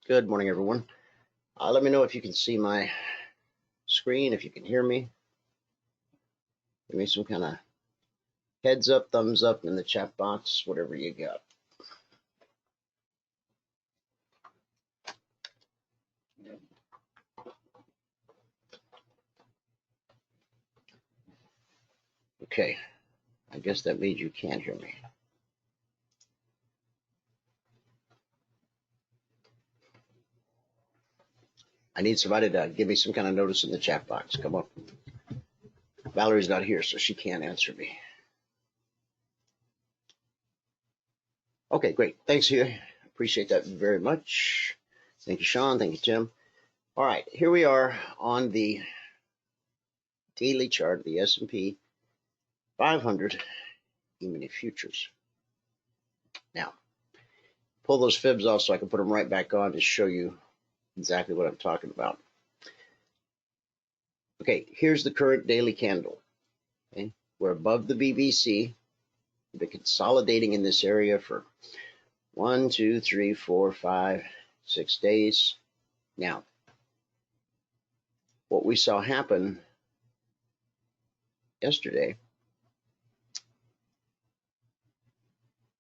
Good morning, everyone. Let me know if you can see my screen, if you can hear me. Give me some kind of heads up, thumbs up in the chat box, whatever you got. Okay, I guess that means you can't hear me. I need somebody to give me some kind of notice in the chat box. Come on. Valerie's not here, so she can't answer me. Okay, great. Thanks, Hugh. Appreciate that very much. Thank you, Sean. Thank you, Tim. All right, here we are on the daily chart of the S&P 500 Emini Futures. Now, pull those fibs off so I can put them right back on to show you exactly what I'm talking about. Okay, here's the current daily candle. Okay, we're above the BBC. We've been consolidating in this area for 1, 2, 3, 4, 5, 6 days. Now, what we saw happen yesterday,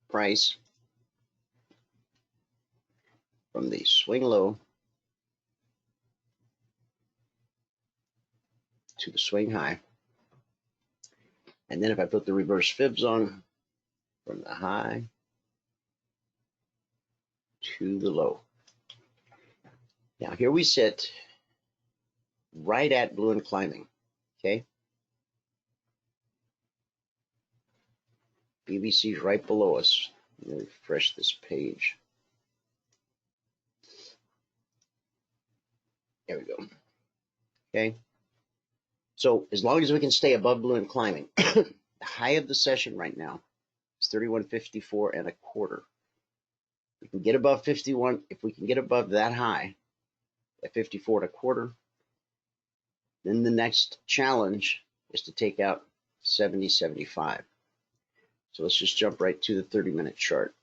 price from the swing low to the swing high. And then if I put the reverse fibs on from the high to the low. Now here we sit right at blue and climbing, okay? BBC's right below us. Let me refresh this page. There we go. Okay. So as long as we can stay above blue and climbing, the high of the session right now is 31.54 and a quarter. We can get above 51. If we can get above that high at 54 and a quarter, then the next challenge is to take out 70.75. So let's just jump right to the 30-minute chart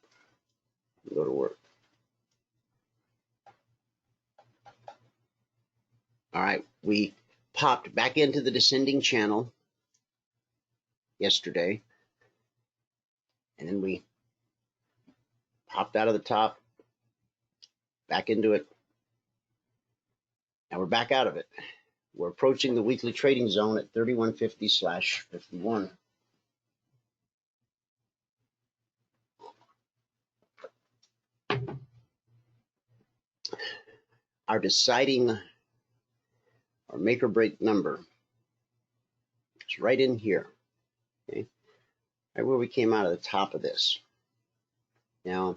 and go to work. All right, we popped back into the descending channel yesterday, and then we popped out of the top, back into it. Now we're back out of it. We're approaching the weekly trading zone at 3150/51. Our deciding or make or break number is right in here, okay? Right where we came out of the top of this. Now,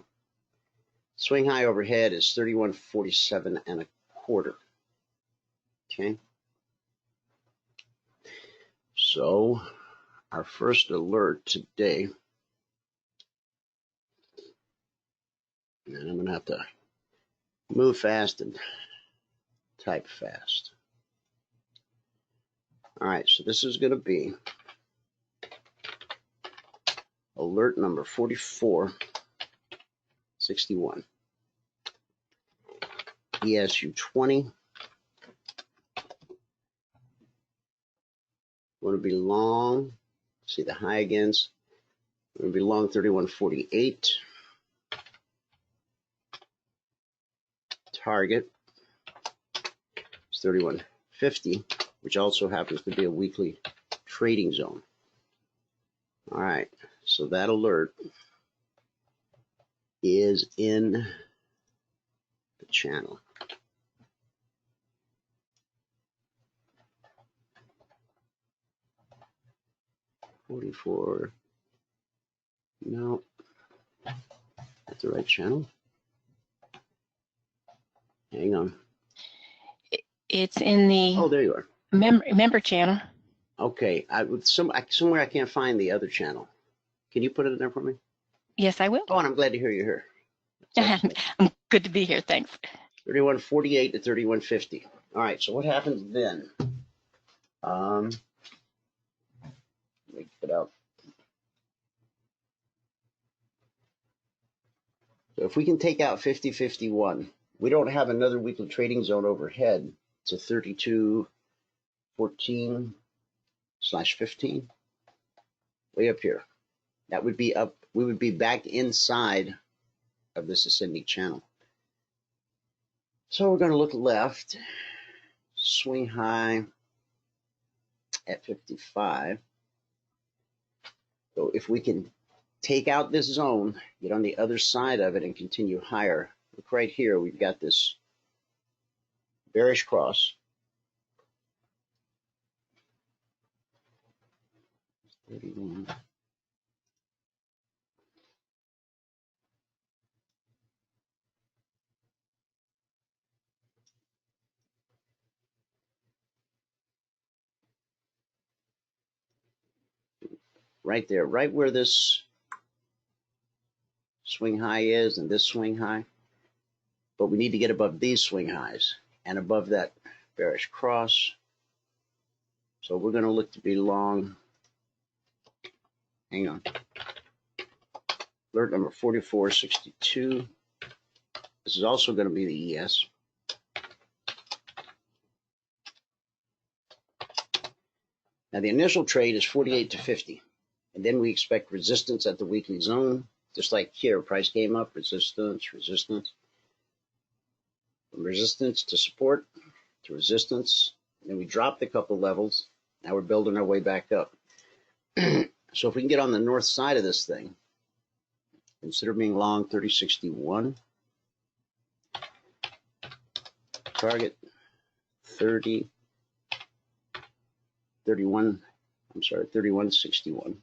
swing high overhead is 31.47 and a quarter, okay? So our first alert today, and I'm gonna have to move fast and type fast. All right, so this is gonna be alert number 4461. ESU 20. Want to be long. See the high against. We're going to be long 31.48. Target is 31.50, which also happens to be a weekly trading zone. All right, so that alert is in the channel. $44. No, that's the right channel. Hang on. It's in the there you are. member channel. Okay, somewhere I can't find the other channel. Can you put it in there for me? Yes, I will. Oh, and I'm glad to hear you're here. I'm good to be here. Thanks. 31.48 to 31.50. All right, so what happens then? Let me get out. So if we can take out 50.51, We don't have another weekly trading zone overhead. It's a 32.14/15, way up here. That would be up. We would be back inside of this ascending channel. So we're going to look left, swing high at 55. So if we can take out this zone, get on the other side of it and continue higher. Look right here, we've got this bearish cross. 31. Right there, right where this swing high is and this swing high. But we need to get above these swing highs and above that bearish cross. So we're going to look to be long. Hang on. Alert number 4462. This is also going to be the ES. Now the initial trade is 48 to 50. And then we expect resistance at the weekly zone. Just like here, price came up, resistance, resistance. From resistance to support to resistance. And then we dropped a couple levels. Now we're building our way back up. So if we can get on the north side of this thing, consider being long 3061. Target 3161.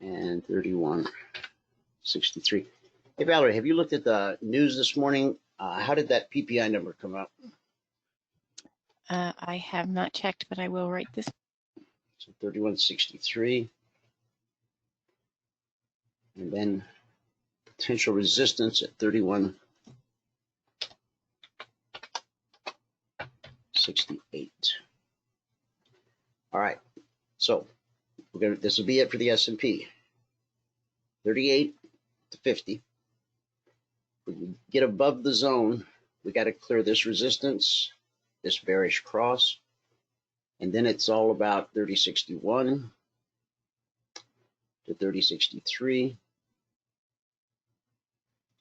And 3163. Hey, Valerie, have you looked at the news this morning? How did that PPI number come up? I have not checked, but I will write this. So 3163. And then potential resistance at 3168. All right. So this will be it for the S&P. 38 to 50. If we get above the zone, we got to clear this resistance, this bearish cross, and then it's all about 3061 to 3063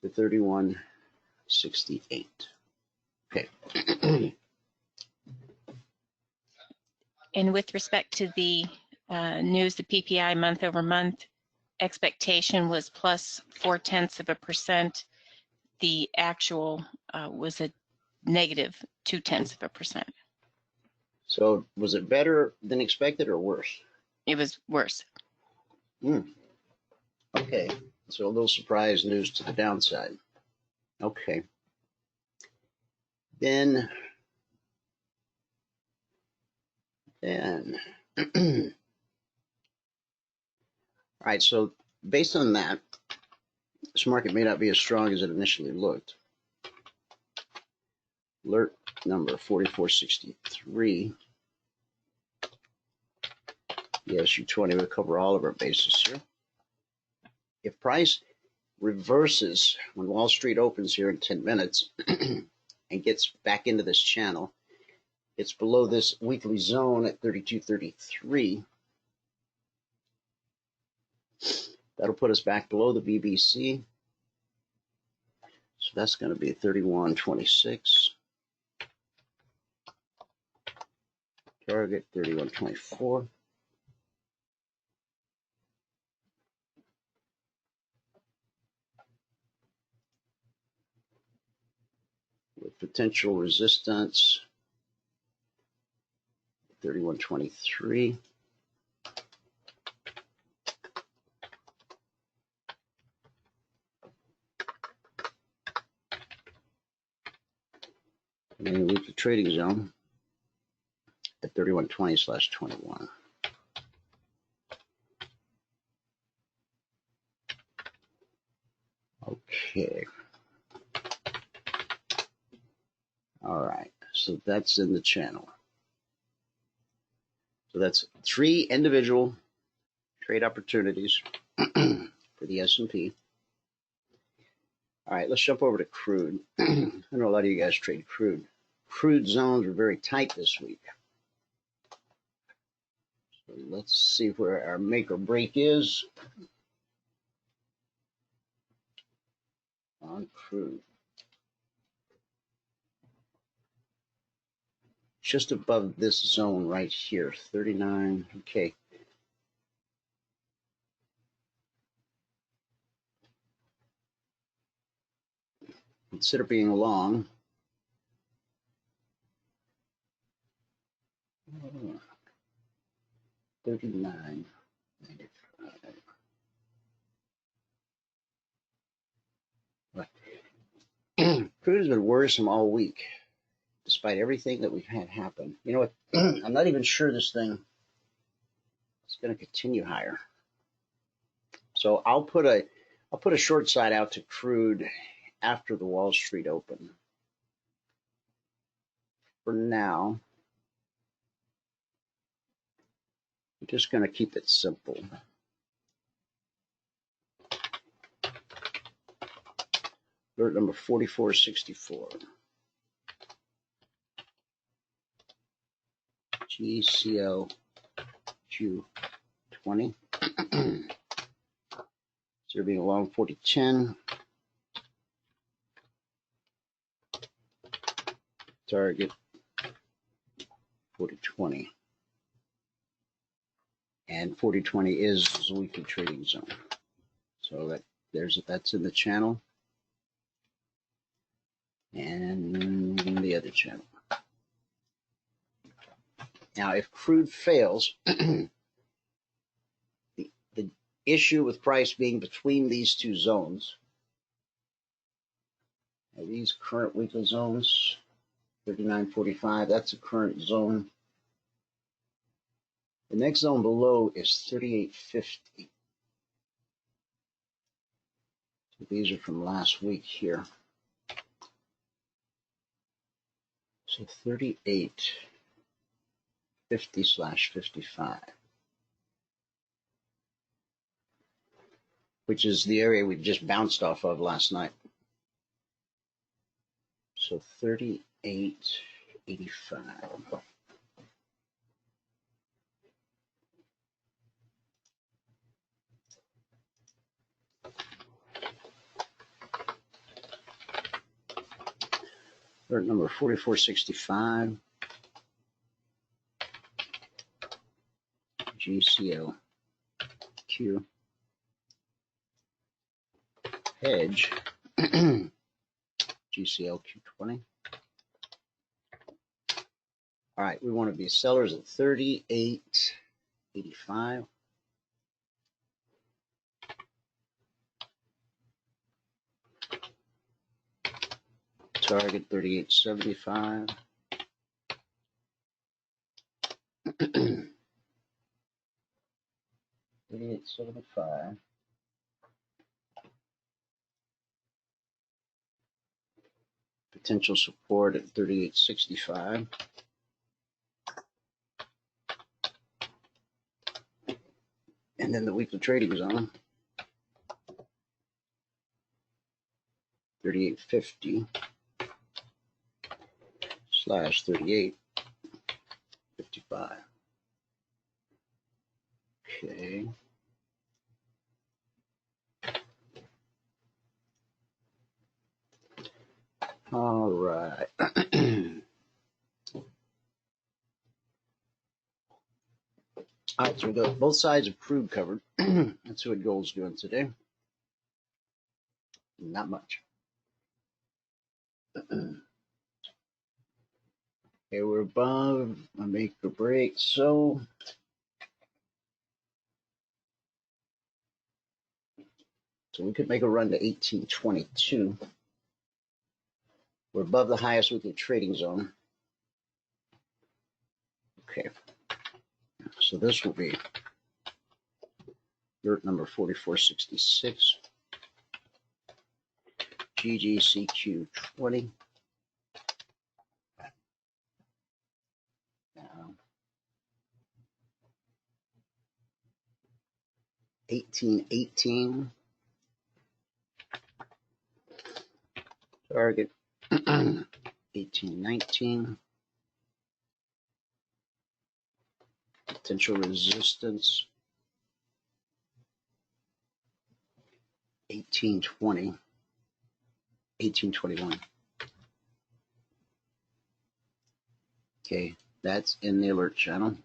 to 3168. Okay. And with respect to the news, the PPI month over month expectation was plus 0.4%. The actual was a negative 0.2%. So was it better than expected or worse? It was worse. Okay. So a little surprise news to the downside. Okay. Then all right, so based on that, this market may not be as strong as it initially looked. Alert number 4463. ESU20 will cover all of our bases here. If price reverses when Wall Street opens here in 10 minutes and gets back into this channel, it's below this weekly zone at 32.33. That'll put us back below the BBC. So that's going to be 31.26. Target 31.24. With potential resistance 31.23. And then weekly trading zone at 31.20/21. Okay. All right. So that's in the channel. So that's 3 individual trade opportunities. for the S&P. All right, let's jump over to crude. I know a lot of you guys trade crude. Crude zones are very tight this week. So let's see where our make or break is on crude. Just above this zone right here, 39. Okay. Consider being long. 39.95. Crude has been worrisome all week, despite everything that we've had happen. You know what? I'm not even sure this thing is going to continue higher. So I'll put a short side out to crude after the Wall Street open. For now, I'm just going to keep it simple. Alert number 4464. GCL Q20. So being along 4010. Target 4020. And 4020 is the weekly trading zone. So that's in the channel. And the other channel. Now, if crude fails, the issue with price being between these two zones, these current weekly zones, 39.45, that's a current zone. The next zone below is 38.50. So these are from last week here. So 38.50/55, which is the area we just bounced off of last night. So 38.85. Alert number 4465. GCL Q hedge. GCL Q20. All right, we want to be sellers at 38.85. Target 38.75. 38.75. Potential support at 38.65. And then the weekly trading zone, 38.50/38.55. Okay. All right. All right, so we got both sides of crude covered. Let's see what gold's doing today. Not much. Okay, we're above a make or break, so we could make a run to 1822. We're above the highest weekly trading zone. Okay, so this will be alert number 4466. GGCQ20. Now, 1818. Target 1819. Potential resistance 1820, 1821. Okay, that's in the alert channel.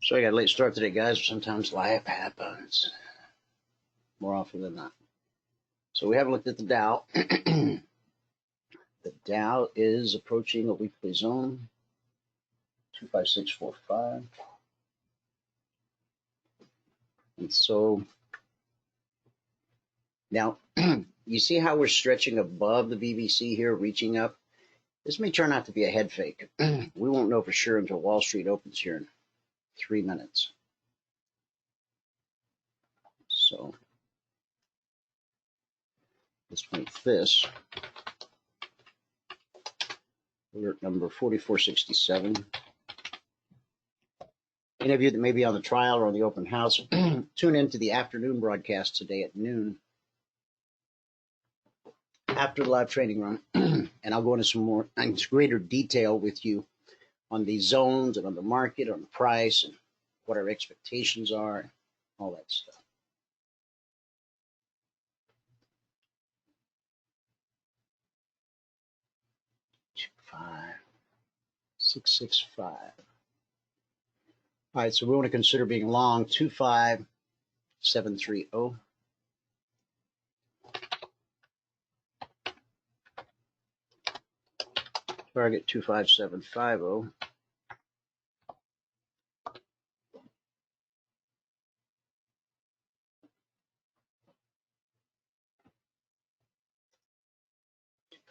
So I got a late start today, guys. Sometimes life happens more often than not. So we haven't looked at the Dow. The Dow is approaching a weekly zone, 25645. And so now you see how we're stretching above the BBC here, reaching up. This may turn out to be a head fake. We won't know for sure until Wall Street opens here in 3 minutes. So let's make this alert number 4467. Any of you that may be on the trial or on the open house, tune into the afternoon broadcast today at noon after the live trading room, and I'll go into some more greater detail with you on the zones and on the market, on the price, and what our expectations are, all that stuff. Two, 5, 6, 6, 5. All right, so we want to consider being long 25730. Target 25750.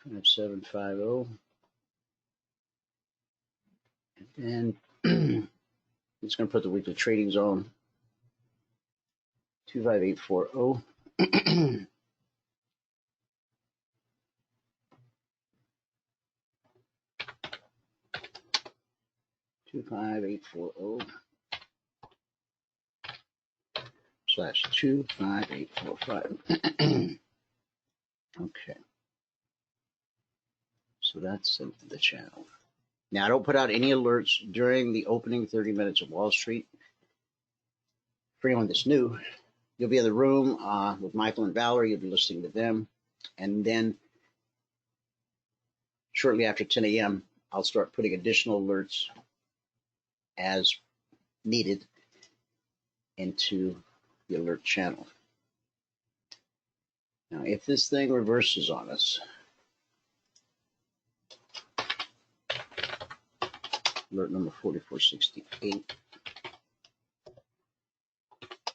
Kind 750. And then it's going to put the weekly trading zone 25840. 25840 / 25845. Okay. So that's the channel. Now, I don't put out any alerts during the opening 30 minutes of Wall Street. For anyone that's new, you'll be in the room with Michael and Valerie. You'll be listening to them. And then shortly after 10 a.m., I'll start putting additional alerts as needed into the alert channel. Now, if this thing reverses on us, alert number 4468,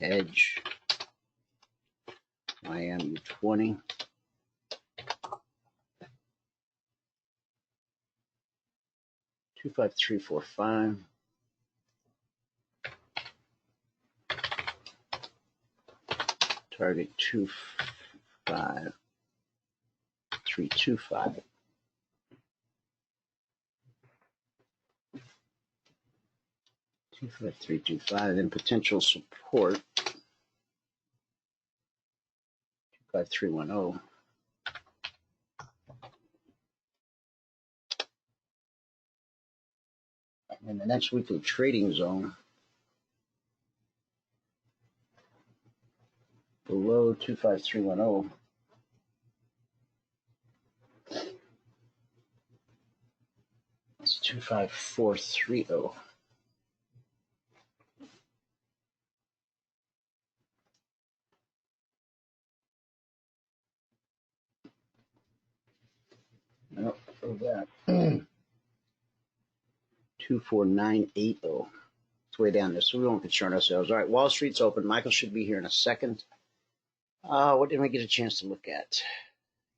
edge, IMU20, 25345, target 25325. 25325, then potential support 25310. And the next weekly trading zone below 25310 is 25430. Nope, for that. 24980. It's way down there, so we won't concern ourselves. All right, Wall Street's open. Michael should be here in a second. What didn't we get a chance to look at?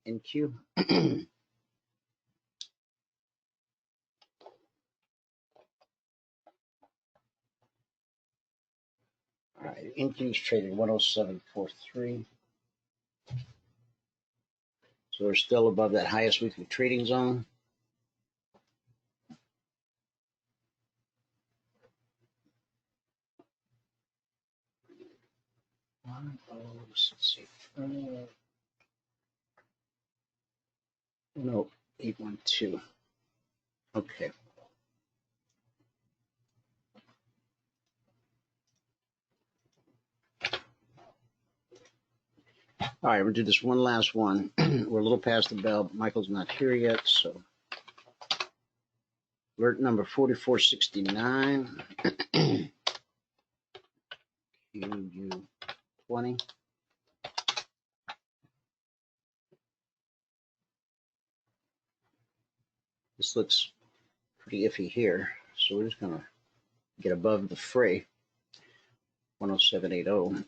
NQ. All right, NQ's trading 10743. So we're still above that highest weekly trading zone. No, 812. Okay. All right, we'll do this one last one. We're a little past the bell. Michael's not here yet, so alert number 4469. QU20. This looks pretty iffy here, so we're just gonna get above the fray. 10780.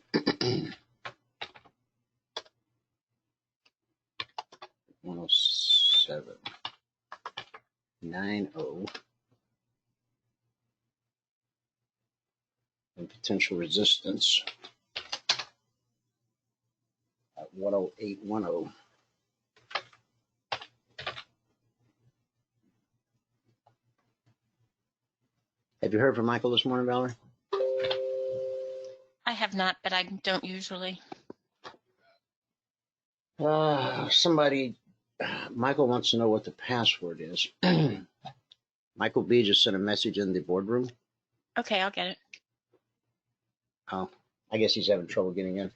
10790. And potential resistance at 10810. Have you heard from Michael this morning, Valerie? I have not, but I don't usually. Michael wants to know what the password is. Michael B just sent a message in the boardroom. Okay, I'll get it. Oh, I guess he's having trouble getting in.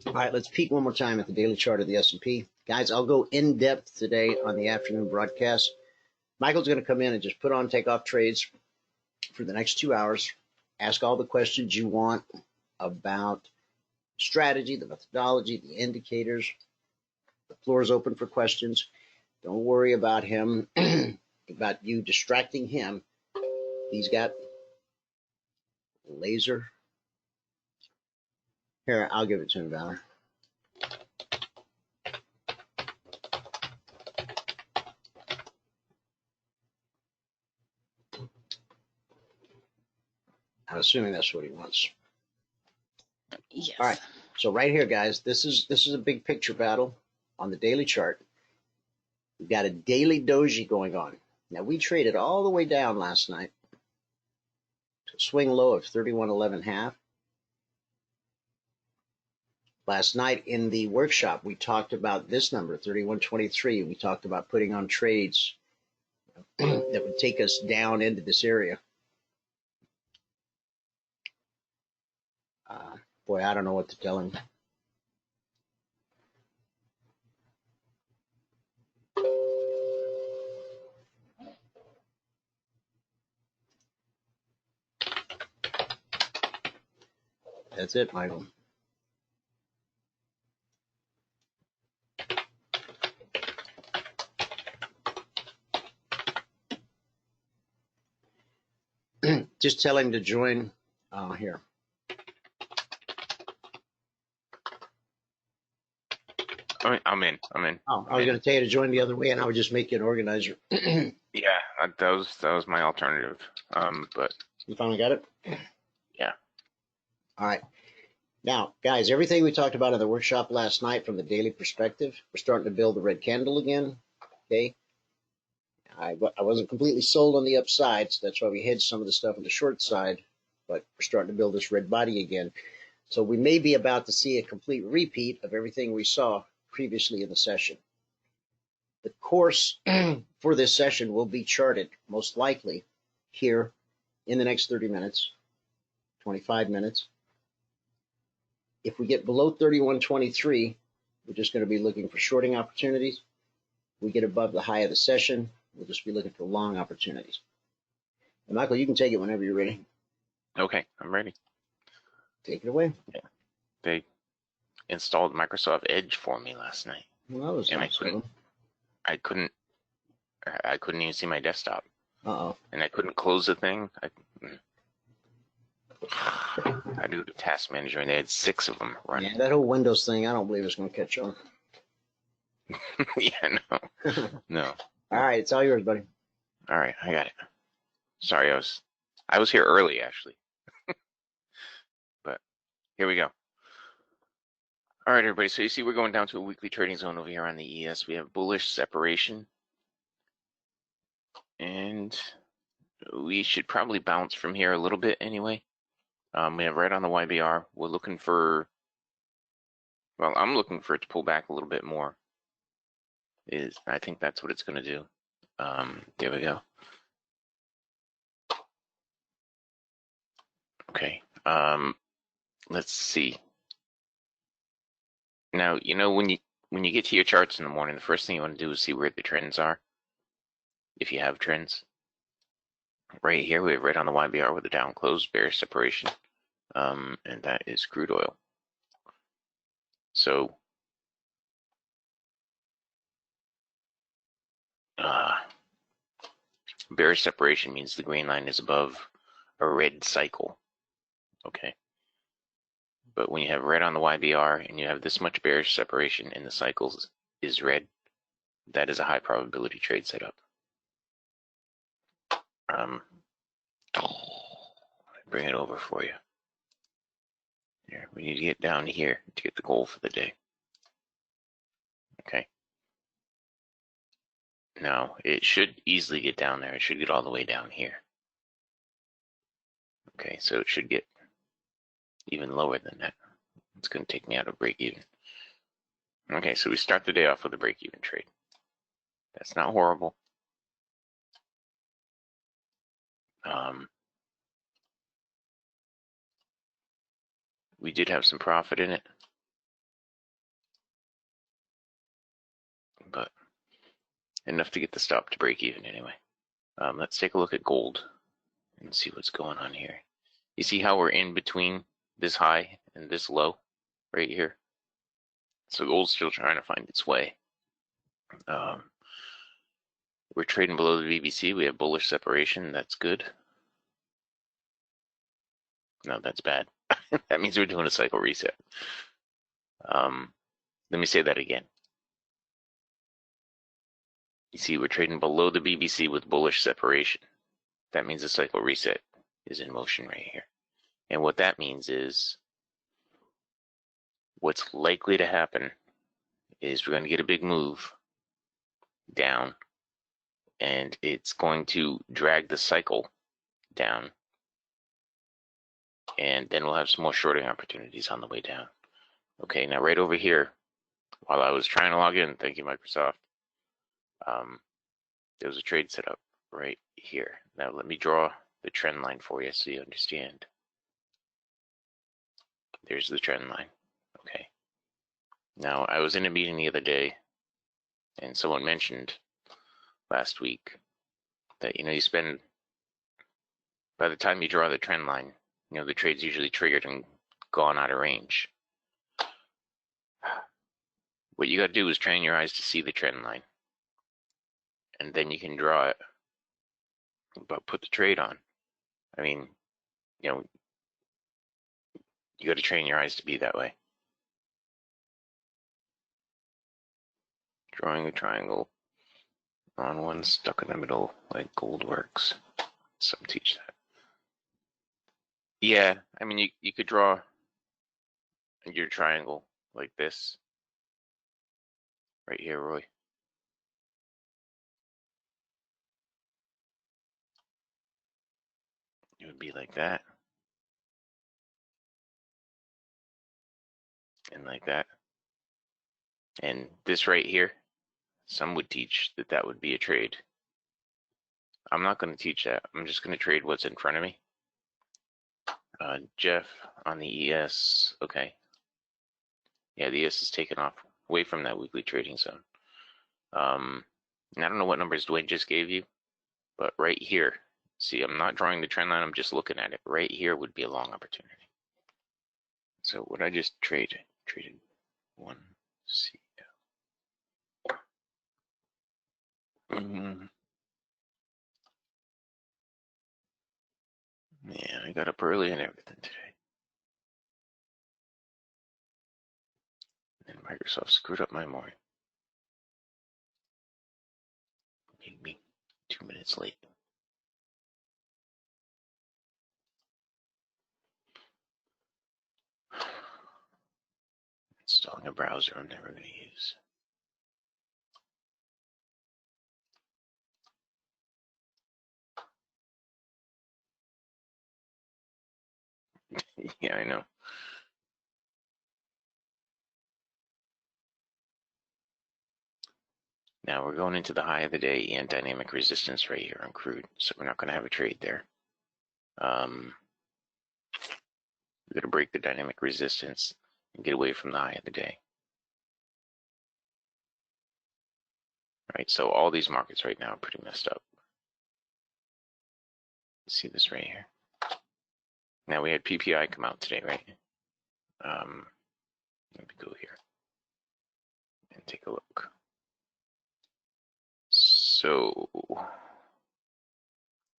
All right, let's peek one more time at the daily chart of the S&P. Guys, I'll go in depth today on the afternoon broadcast. Michael's going to come in and just put on takeoff trades for the next 2 hours. Ask all the questions you want about strategy, the methodology, the indicators. The floor is open for questions. Don't worry about him, about you distracting him. He's got laser. Here, I'll give it to him, Valor. I'm assuming that's what he wants. Yes. All right. So right here, guys, this is a big picture battle on the daily chart. We've got a daily doji going on. Now, we traded all the way down last night to a swing low of 31.11.5. Last night in the workshop, we talked about this number, 31.23. We talked about putting on trades that would take us down into this area. Boy, I don't know what to tell him. That's it, Michael. Just tell him to join here. I'm in. Oh, I was going to tell you to join the other way, and I would just make you an organizer. Yeah, that was my alternative. But You finally got it? yeah. All right. Now, guys, everything we talked about in the workshop last night from the daily perspective, we're starting to build the red candle again. Okay. I wasn't completely sold on the upside, so that's why we hedged some of the stuff on the short side, but we're starting to build this red body again. So we may be about to see a complete repeat of everything we saw previously in the session. The course for this session will be charted most likely here in the next 30 minutes, 25 minutes. If we get below 31.23, we're just going to be looking for shorting opportunities. We get above the high of the session, we'll just be looking for long opportunities. And Michael, you can take it whenever you're ready. Okay, I'm ready. Take it away. Yeah. They installed Microsoft Edge for me last night. Well, that was and nice of them. I couldn't even see my desktop. Uh-oh. And I couldn't close the thing. I do the task manager, and they had 6 of them running. Yeah, that whole Windows thing, I don't believe it's going to catch on. Yeah, no. No. All right, it's all yours, buddy. All right, I got it. Sorry, I was here early, actually. But here we go. All right, everybody. So you see we're going down to a weekly trading zone over here on the ES. We have bullish separation. And we should probably bounce from here a little bit anyway. We have right on the YBR. We're looking for, well, I'm looking for it to pull back a little bit more. I think that's what it's going to do. There we go. Okay. Let's see. Now, when you get to your charts in the morning, the first thing you want to do is see where the trends are. If you have trends. Right here, we have right on the YBR with a down close, bearish separation. And that is crude oil. So, bearish separation means the green line is above a red cycle. Okay. But when you have red on the YBR and you have this much bearish separation and the cycles is red, that is a high probability trade setup. Bring it over for you. Here, we need to get down here to get the goal for the day. Okay. Now, it should easily get down there. It should get all the way down here. Okay, so it should get even lower than that. It's going to take me out of break even. Okay, so we start the day off with a break even trade. That's not horrible. We did have some profit in it, but enough to get the stop to break even anyway. Let's take a look at gold and see what's going on here. You see how we're in between this high and this low right here? So gold's still trying to find its way. We're trading below the BBC. We have bullish separation. That's good. No, that's bad. That means we're doing a cycle reset. Let me say that again. You see, we're trading below the BBC with bullish separation. That means a cycle reset is in motion right here. And what that means is what's likely to happen is we're going to get a big move down, and it's going to drag the cycle down. And then we'll have some more shorting opportunities on the way down. Okay, now right over here, while I was trying to log in, thank you, Microsoft, there was a trade set up right here. Now let me draw the trend line for you so you understand. There's the trend line. Okay. Now I was in a meeting the other day, and someone mentioned last week that you spend, by the time you draw the trend line, the trade's usually triggered and gone out of range. What you got to do is train your eyes to see the trend line, and then you can draw it, but put the trade on. I mean, you got to train your eyes to be that way. Drawing a triangle on one stuck in the middle like gold works. Some teach that. Yeah, I mean, you could draw your triangle like this right here, Roy. It would be like that. And like that. And this right here, some would teach that that would be a trade. I'm not going to teach that. I'm just going to trade what's in front of me. Jeff on the ES. Okay. Yeah, the ES is taken off away from that weekly trading zone. And I don't know what numbers Dwayne just gave you, but right here, see, I'm not drawing the trend line. I'm just looking at it. Right here would be a long opportunity. So what I just traded one CL. Man, I got up early and everything today. And Microsoft screwed up my morning. Made me 2 minutes late. Installing a browser I'm never going to use. Yeah, I know. Now we're going into the high of the day and dynamic resistance right here on crude, so we're not going to have a trade there. We're going to break the dynamic resistance and get away from the high of the day. Right, so all these markets right now are pretty messed up. See this right here. Now we had PPI come out today, right? Let me go here and take a look. So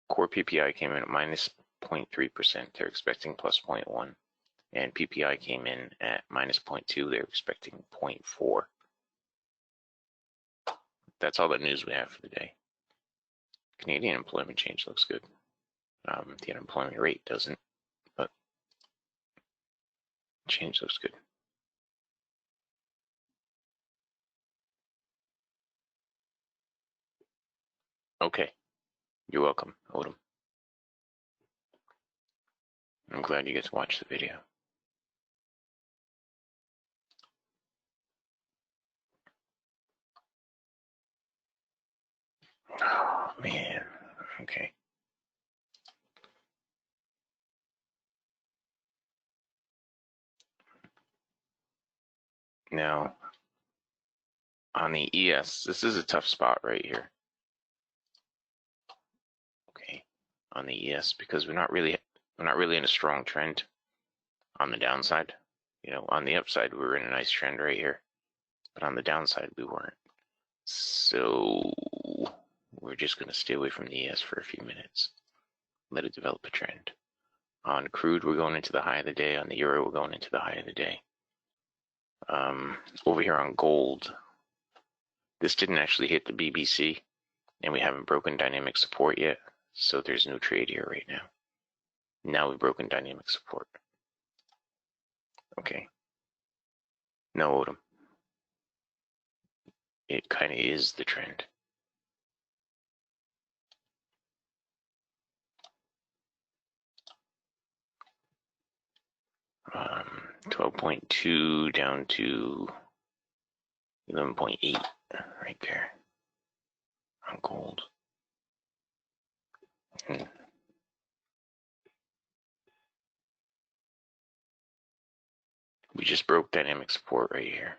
core PPI came in at minus 0.3%. They're expecting plus 0.1. And PPI came in at minus 0.2. They're expecting 0.4. That's all the news we have for the day. Canadian employment change looks good. The unemployment rate doesn't, but change looks good. Okay, you're welcome, Odom. I'm glad you get to watch the video. Oh, man, okay. Now, on the ES, this is a tough spot right here. Okay, on the ES, because we're not really in a strong trend on the downside. You know, on the upside, we were in a nice trend right here, but on the downside, we weren't. So we're just going to stay away from the ES for a few minutes. Let it develop a trend. On crude, we're going into the high of the day. On the euro, we're going into the high of the day. Over here on gold, this didn't actually hit the BBC, and we haven't broken dynamic support yet, so there's no trade here right now. Now we've broken dynamic support. Okay. No, Odom. It kind of is the trend. Um, 12.2 down to 11.8 right there on gold. We just broke dynamic support right here.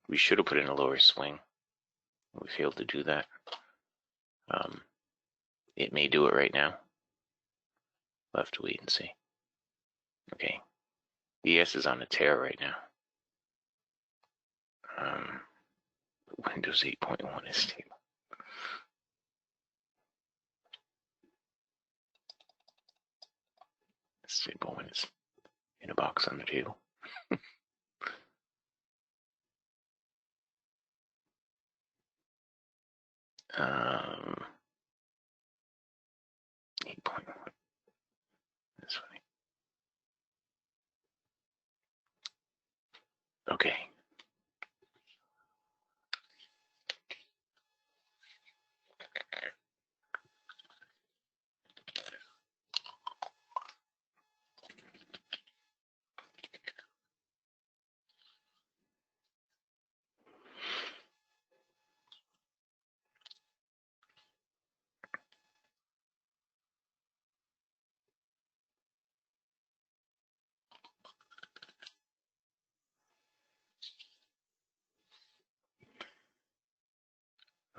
We should have put in a lower swing. We failed to do that. It may do it right now. We'll have to wait and see. Okay. The ES is on a tear right now. Windows 8.1 is stable. It's stable when it's in a box on the table. 8.1. That's funny. Okay.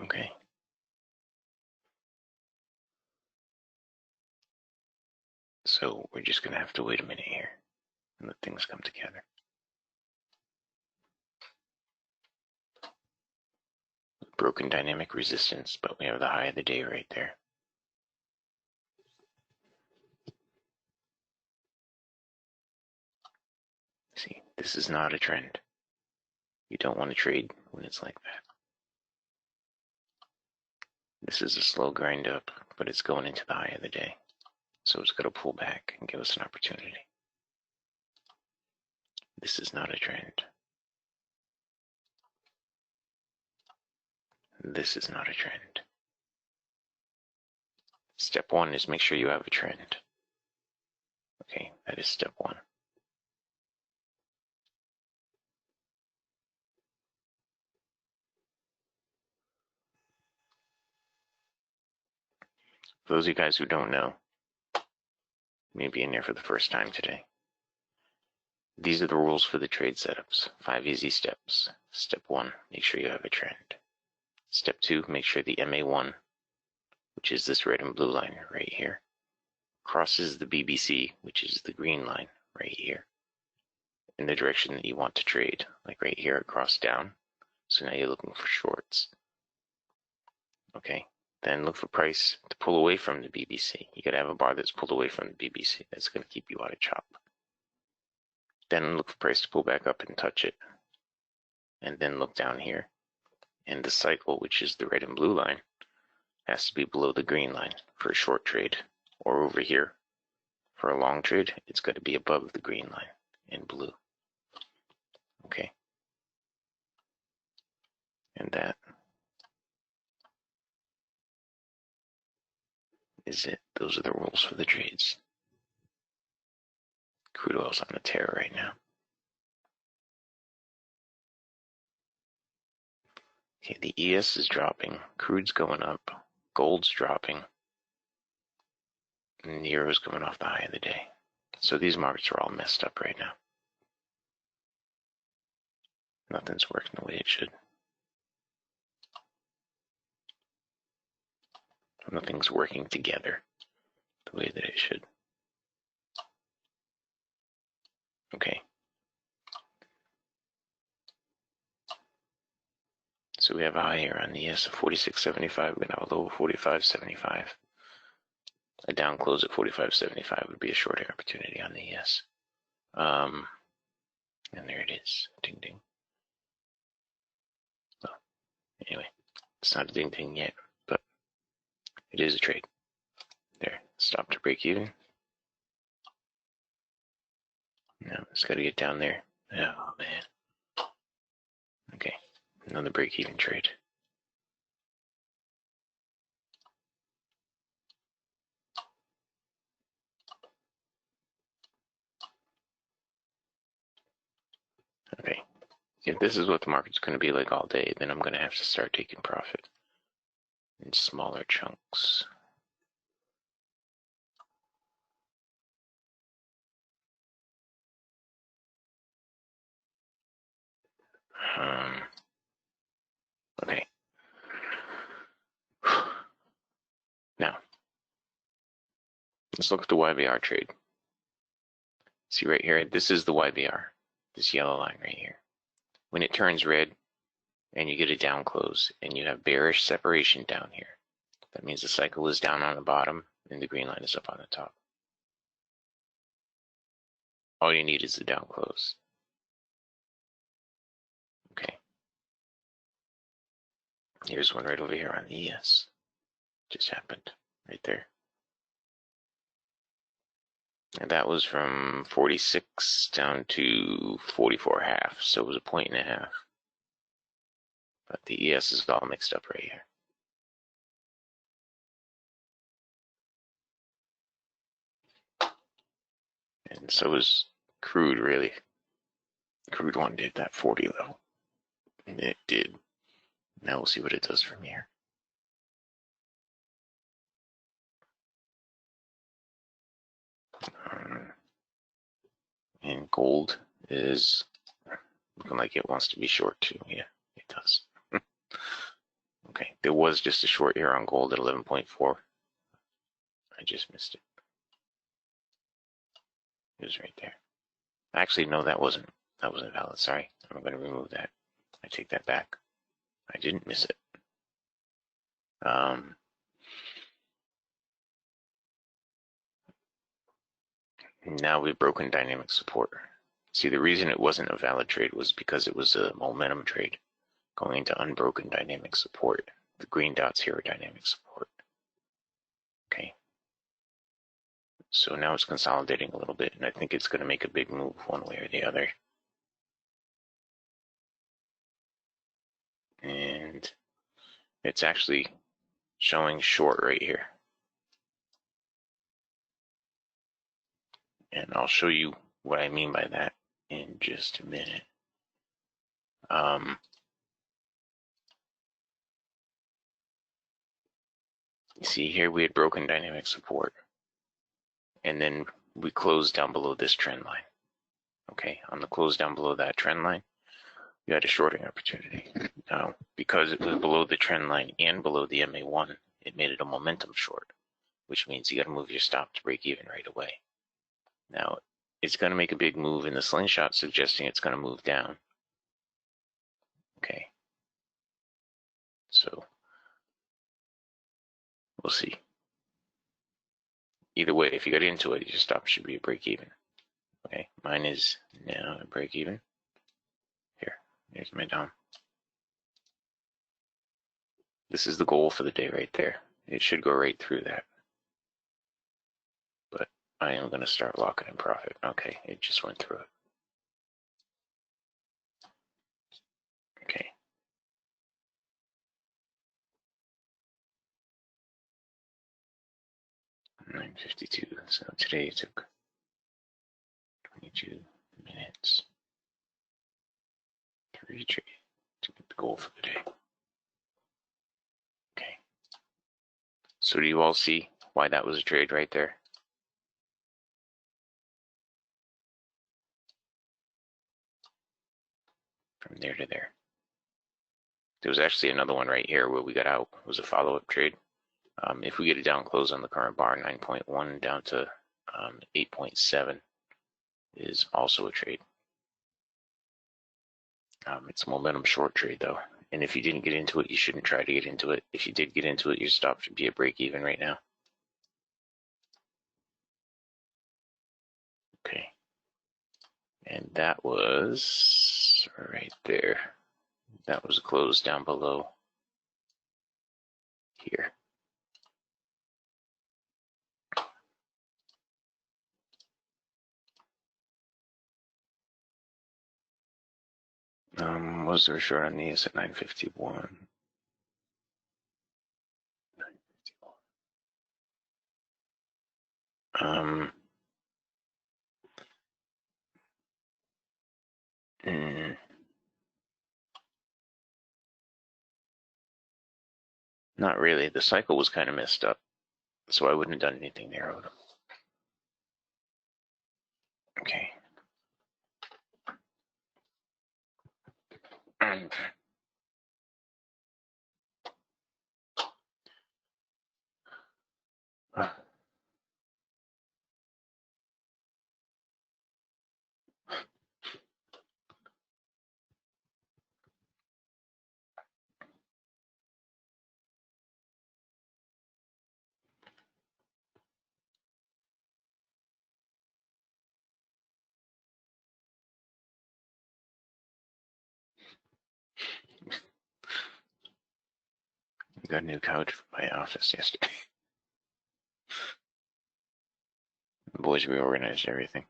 Okay. So we're just gonna have to wait a minute here and let things come together. Broken dynamic resistance, but we have the high of the day right there. See, this is not a trend. You don't want to trade when it's like that. This is a slow grind up, but it's going into the high of the day. So it's going to pull back and give us an opportunity. This is not a trend. This is not a trend. Step one is make sure you have a trend. Okay, that is step one. For those of you guys who don't know, maybe in there for the first time today, these are the rules for the trade setups. 5 easy steps. Step 1, make sure you have a trend. Step 2, make sure the MA1, which is this red and blue line right here, crosses the BBC, which is the green line right here, in the direction that you want to trade. Like right here, it crossed down. So now you're looking for shorts. Okay, then look for price to pull away from the BBC. You gotta have a bar that's pulled away from the BBC. That's gonna keep you out of chop. Then look for price to pull back up and touch it. And then look down here. And the cycle, which is the red and blue line, has to be below the green line for a short trade. Or over here, for a long trade, it's got to be above the green line in blue. Okay. And that is it. Those are the rules for the trades. Crude oil's on a tear right now. Okay, the ES is dropping, crude's going up, gold's dropping, and the euro's going off the high of the day. So these markets are all messed up right now. Nothing's working the way it should. Nothing's working together the way that it should. Okay. So we have a high here on the ES of 46.75. We're now a low of 45.75. A down close at 45.75 would be a short opportunity on the ES. And there it is. Ding ding. Well, anyway, it's not a ding ding yet, but it is a trade. There, stop to break even. No, it's got to get down there. Oh man. Okay, another break even trade. Okay, if this is what the market's going to be like all day, then I'm going to have to start taking profit in smaller chunks. Okay. Now, let's look at the YBR trade. See right here, this is the YBR, this yellow line right here. When it turns red and you get a down close and you have bearish separation down here, that means the cycle is down on the bottom and the green line is up on the top. All you need is the down close. Okay. Here's one right over here on the ES. Just happened right there. And that was from 46 down to 44.5, so it was a 1.5. But the ES is all mixed up right here. And so is crude, really. Crude one did that 40 level. And it did. Now we'll see what it does from here. And gold is looking like it wants to be short too. Yeah, it does. Okay, there was just a short here on gold at 11.4. I just missed it. It was right there. Actually, no, that wasn't valid. Sorry, I'm going to remove that. I take that back. I didn't miss it. Now we've broken dynamic support. See, the reason it wasn't a valid trade was because it was a momentum trade going into unbroken dynamic support. The green dots here are dynamic support. Okay. So now it's consolidating a little bit, and I think it's going to make a big move one way or the other. And it's actually showing short right here. And I'll show you what I mean by that in just a minute. You see here we had broken dynamic support, and then we closed down below this trend line. Okay, on the close down below that trend line, you had a shorting opportunity. Now, because it was below the trend line and below the MA1, it made it a momentum short, which means you got to move your stop to break even right away. Now, it's going to make a big move in the slingshot, suggesting it's going to move down. Okay, so we'll see. Either way, if you got into it, your stop should be a break even. Okay, mine is now a break even. Here's my down. This is the goal for the day right there. It should go right through that. But I am going to start locking in profit. Okay, it just went through it. Okay. $9.52. So today it took 22 minutes to retrade to get the goal for the day. Okay. So do you all see why that was a trade right there? From there to there. There was actually another one right here where we got out. It was a follow-up trade. If we get a down close on the current bar, 9.1 down to 8.7 is also a trade. It's a momentum short trade though. And if you didn't get into it, you shouldn't try to get into it. If you did get into it, your stop should be a break even right now. Okay. And that was right there. That was closed down below here. Was there a short on these at 951? 951. Not really. The cycle was kind of messed up, so I wouldn't have done anything there. Okay. Got a new couch for my office yesterday. The boys reorganized everything.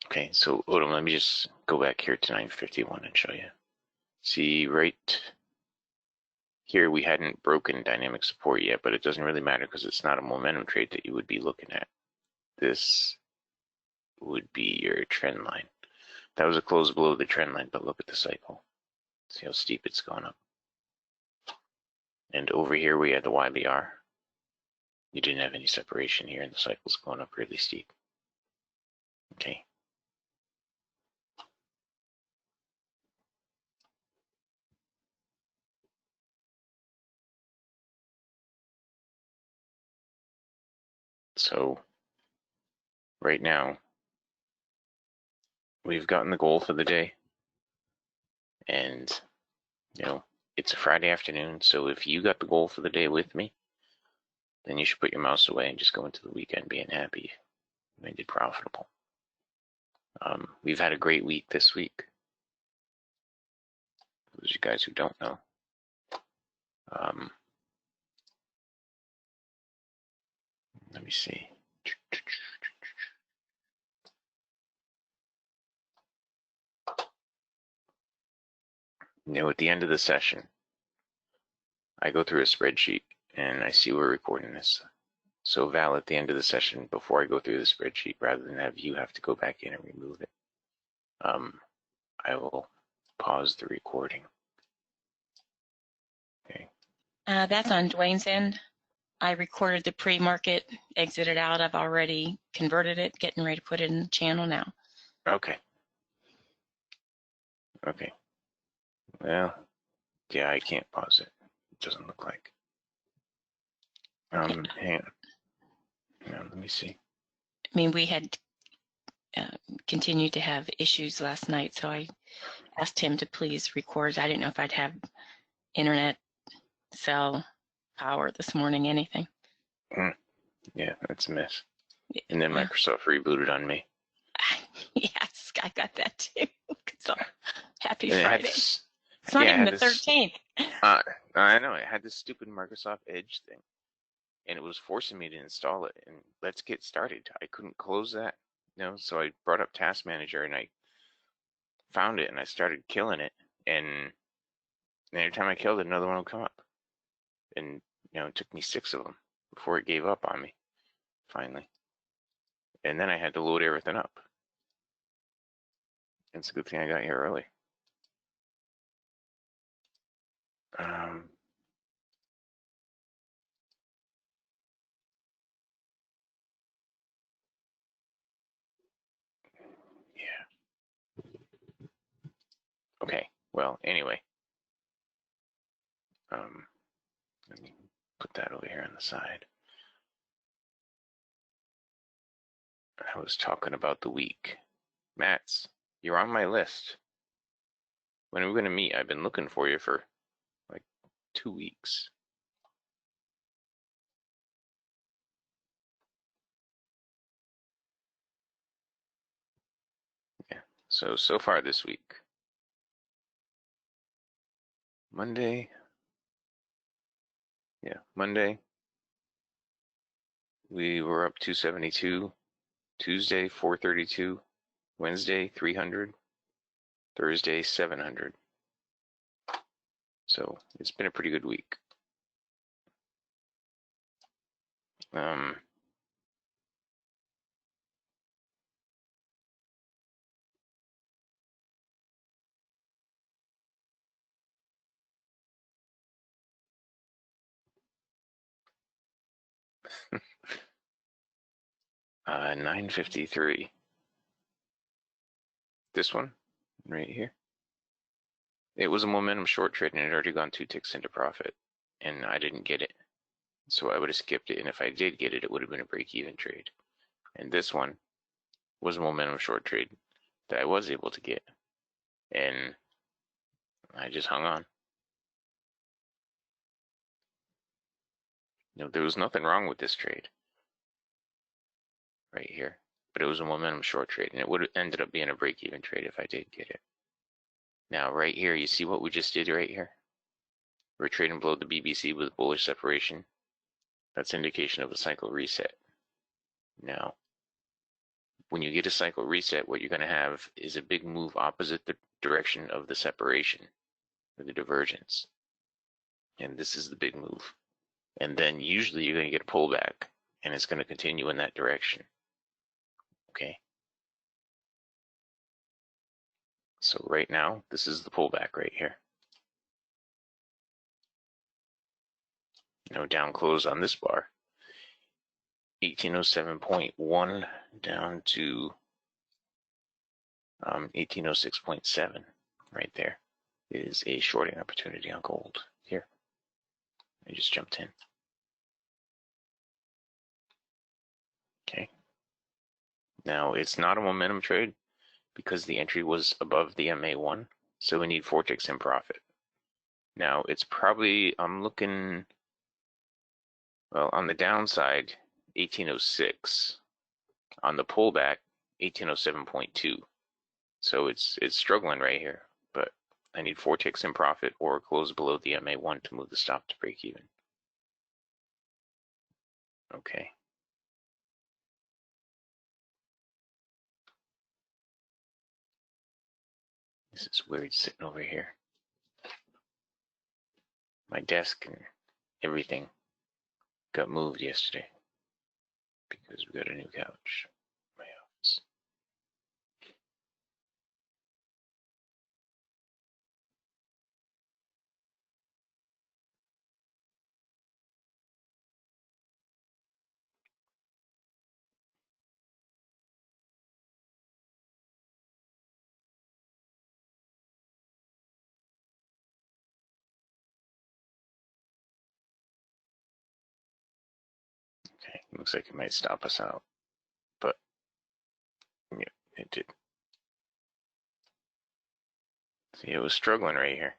Okay, so Odom, let me just go back here to 951 and show you. See, right here we hadn't broken dynamic support yet, but it doesn't really matter because it's not a momentum trade that you would be looking at. This would be your trend line. That was a close below the trend line, but look at the cycle. See how steep it's gone up. And over here we had the YBR. You didn't have any separation here, and the cycle's going up really steep. Okay. So right now, we've gotten the goal for the day. And, you know, it's a Friday afternoon, so if you got the goal for the day with me, then you should put your mouse away and just go into the weekend being happy. You made it profitable. We've had a great week this week. Those of you guys who don't know. Let me see. at the end of the session, I go through a spreadsheet and I see we're recording this. So Val, at the end of the session, before I go through the spreadsheet, rather than have you have to go back in and remove it, I will pause the recording. Okay. That's on Dwayne's end. I recorded the pre-market, exited out. I've already converted it, getting ready to put it in the channel now. Okay. Okay. Well, yeah, I can't pause it. It doesn't look like. Hang on. Let me see. I mean, we had continued to have issues last night, so I asked him to please record. I didn't know if I'd have internet, cell, power this morning, anything. Yeah, that's a mess. And then Well, Microsoft rebooted on me. yes, I got that too. So, happy And Friday. it's Not yeah, even the 13th. I know, it had this stupid Microsoft Edge thing. And it was forcing me to install it. And let's get started. I couldn't close that. So I brought up Task Manager and I found it and I started killing it. And every time I killed it, another one would come up. And it took me 6 of them before it gave up on me, finally. And then I had to load everything up. It's a good thing I got here early. Yeah. Okay. Well, anyway. Let me put that over here on the side. I was talking about the week. Mats, you're on my list. When are we going to meet? I've been looking for you for like 2 weeks. Yeah. So far this week. Monday. Yeah, Monday. We were up 272. Tuesday, 432. Wednesday, 300. Thursday, 700. So it's been a pretty good week. 953. This one right here. It was a momentum short trade and it had already gone 2 ticks into profit, and I didn't get it. So I would have skipped it, and if I did get it, it would have been a break-even trade. And this one was a momentum short trade that I was able to get, and I just hung on. There was nothing wrong with this trade right here, but it was a momentum short trade, and it would have ended up being a break-even trade if I did get it. Now, right here, you see what we just did right here? We're trading below the BBC with bullish separation. That's indication of a cycle reset. Now, when you get a cycle reset, what you're going to have is a big move opposite the direction of the separation, or the divergence. And this is the big move. And then usually you're going to get a pullback, and it's going to continue in that direction. Okay? So right now, this is the pullback right here. Down close on this bar. 1807.1 down to 1806.7 right there is a shorting opportunity on gold. Here, I just jumped in. Okay. Now, it's not a momentum trade because the entry was above the MA1, so we need 4 ticks in profit. Now, it's probably, I'm looking, well, on the downside, 1806. On the pullback, 1807.2. So it's struggling right here, but I need 4 ticks in profit or close below the MA1 to move the stop to break even. Okay. This is weird sitting over here. My desk and everything got moved yesterday because we got a new couch in my office. Okay, looks like it might stop us out, but yeah, it did. See, it was struggling right here.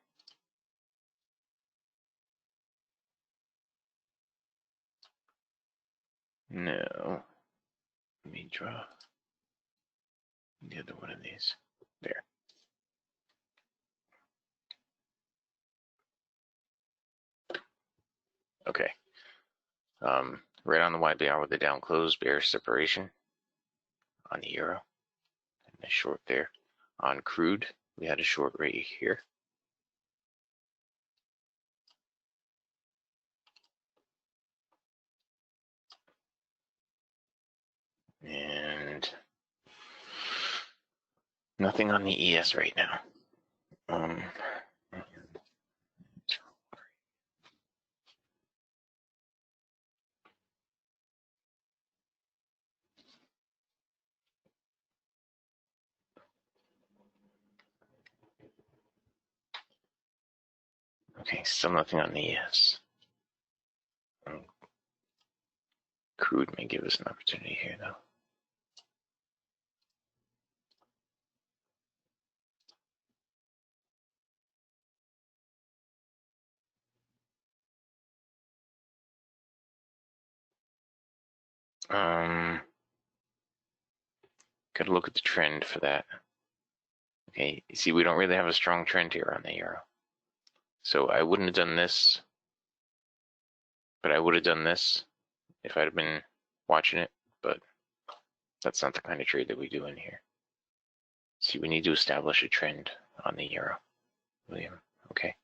No, let me draw the other one of these. There. Okay. Right on the YBR with the down close, bearish separation on the euro, and the short there. On crude, we had a short right here. And nothing on the ES right now. Okay, still nothing on the ES. Crude may give us an opportunity here, though. Gotta look at the trend for that. Okay, you see, we don't really have a strong trend here on the euro. So I wouldn't have done this, but I would have done this if I'd have been watching it, but that's not the kind of trade that we do in here. See, we need to establish a trend on the euro, William. Okay.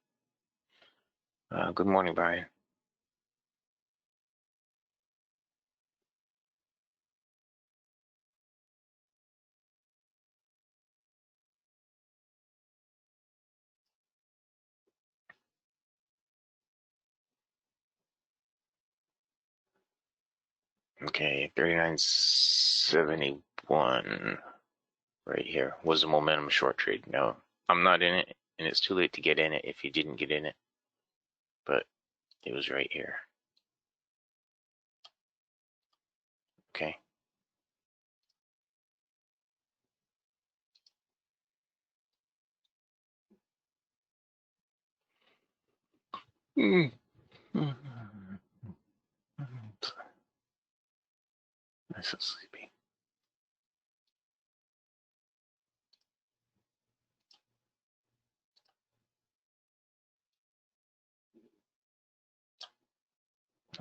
Good morning, Brian. Okay, 39.71 right here was a momentum short trade. No, I'm not in it, and it's too late to get in it if you didn't get in it, but it was right here. Okay. I'm so sleepy.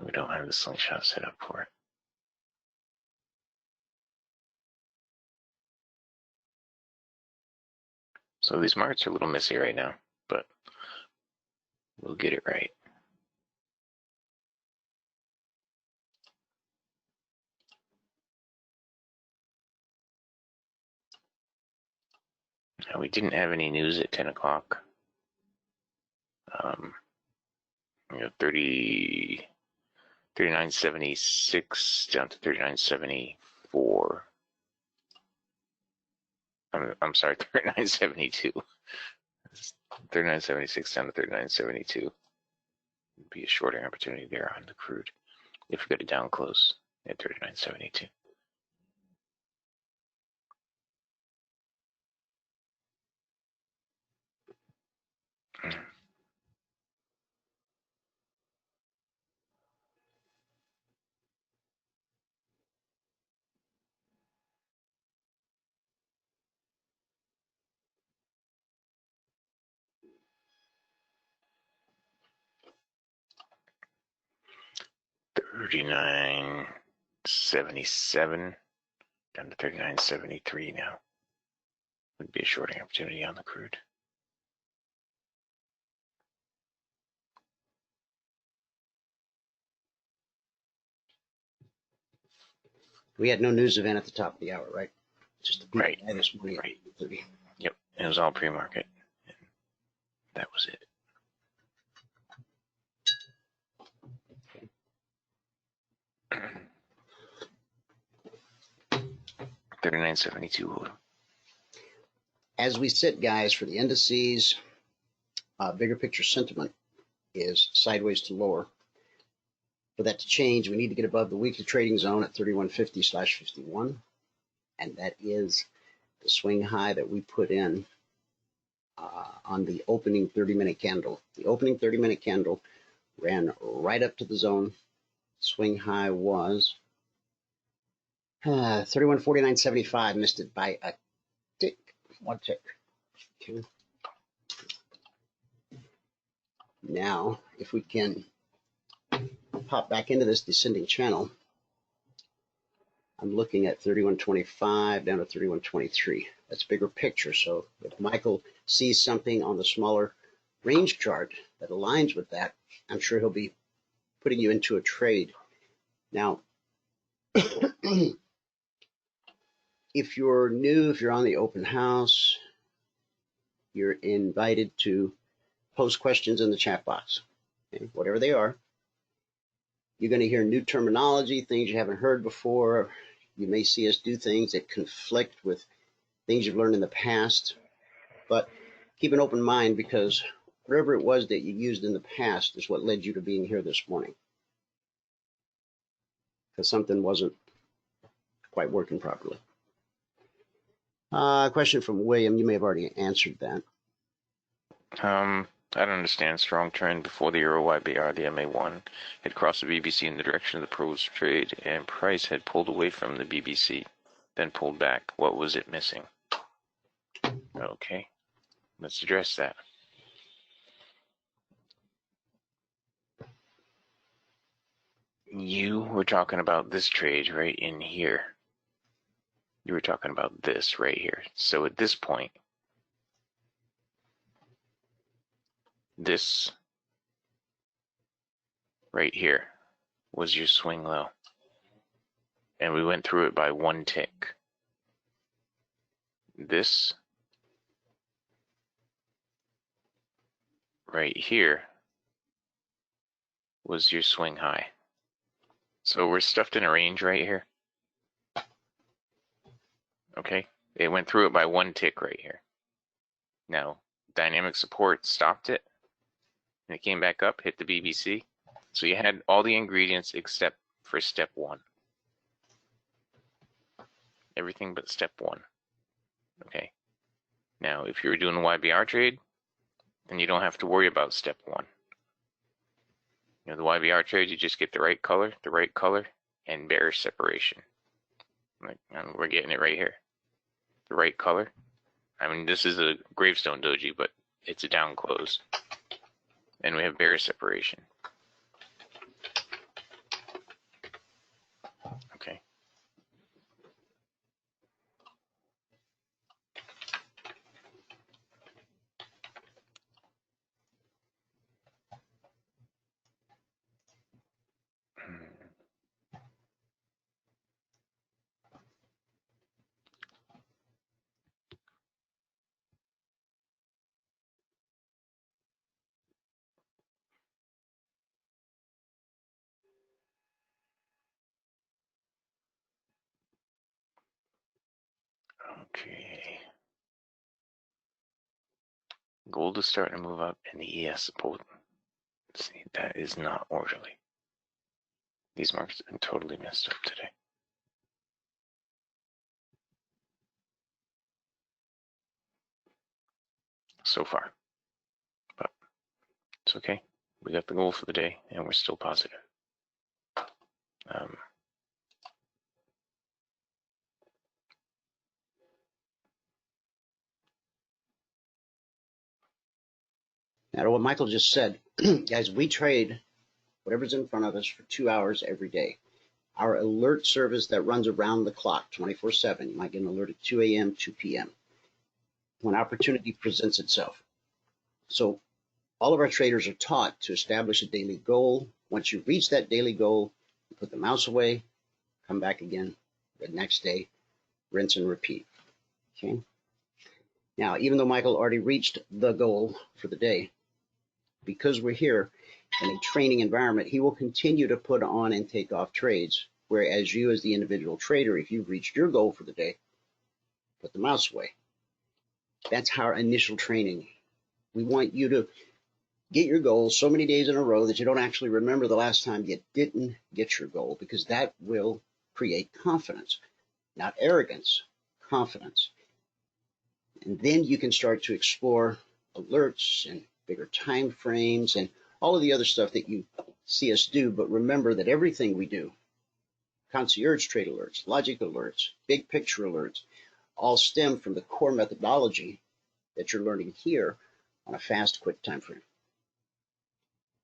We don't have the slingshot set up for it. So these markets are a little messy right now, but we'll get it right. Now, we didn't have any news at 10 o'clock. 39.76 down to 39.74. I'm sorry, 39.72. 39.76 down to 39.72. Would be a shorting opportunity there on the crude if we go to down close at 39.72. $39.77 down to 39.73 now. Would be a shorting opportunity on the crude. We had no news event at the top of the hour, right? Just the Right. PPI this morning at Right. 8:30. Yep. It was all pre-market. That was it. $39.72. As we sit, guys, for the indices, bigger picture sentiment is sideways to lower. For that to change, we need to get above the weekly trading zone at 3150/51, and that is the swing high that we put in on the opening 30-minute candle. The opening 30-minute candle ran right up to the zone. Swing high was 3149.75. Missed it by a tick, one tick. Okay. Now, if we can pop back into this descending channel, I'm looking at 3125 down to 3123. That's bigger picture. So if Michael sees something on the smaller range chart that aligns with that, I'm sure he'll be putting you into a trade. Now, if you're new, if you're on the open house, you're invited to post questions in the chat box, okay? Whatever they are. You're going to hear new terminology, things you haven't heard before. You may see us do things that conflict with things you've learned in the past, but keep an open mind, because whatever it was that you used in the past is what led you to being here this morning, because something wasn't quite working properly. Question from William. You may have already answered that. I don't understand. Strong trend before the Euro YBR, the MA1 had crossed the BBC in the direction of the pros trade, and price had pulled away from the BBC, then pulled back. What was it missing? Okay, let's address that. You were talking about this trade right in here. You were talking about this right here. So at this point, this right here was your swing low. And we went through it by one tick. This right here was your swing high. So we're stuffed in a range right here. Okay, it went through it by one tick right here. Now, dynamic support stopped it, and it came back up, hit the BBC. So you had all the ingredients except for step one. Everything but step one. Okay. Now, if you were doing a YBR trade, then you don't have to worry about step one. You know, the YBR trade, you just get the right color, and bearish separation. Like, we're getting it right here. The right color. I mean, this is a gravestone doji, but it's a down close. And we have bearish separation. Okay. Okay. Gold is starting to move up, and the ES support. See, that is not orderly. These markets have been totally messed up today. So far. But it's okay. We got the goal for the day, and we're still positive. Now, to what Michael just said, guys, we trade whatever's in front of us for 2 hours every day. Our alert service that runs around the clock, 24/7. You might get an alert at 2 a.m., 2 p.m. when opportunity presents itself. So all of our traders are taught to establish a daily goal. Once you reach that daily goal, you put the mouse away, come back again, The next day, rinse and repeat. Okay. Now, even though Michael already reached the goal for the day, because we're here in a training environment, he will continue to put on and take off trades. Whereas you, as the individual trader, if you've reached your goal for the day, put the mouse away. That's our initial training. We want you to get your goal so many days in a row that you don't actually remember the last time you didn't get your goal, because that will create confidence, not arrogance, confidence. And then you can start to explore alerts and bigger time frames and all of the other stuff that you see us do. But remember that everything we do, Concierge Trade Alerts, Logic Alerts, Big Picture Alerts, all stem from the core methodology that you're learning here on a fast, quick time frame.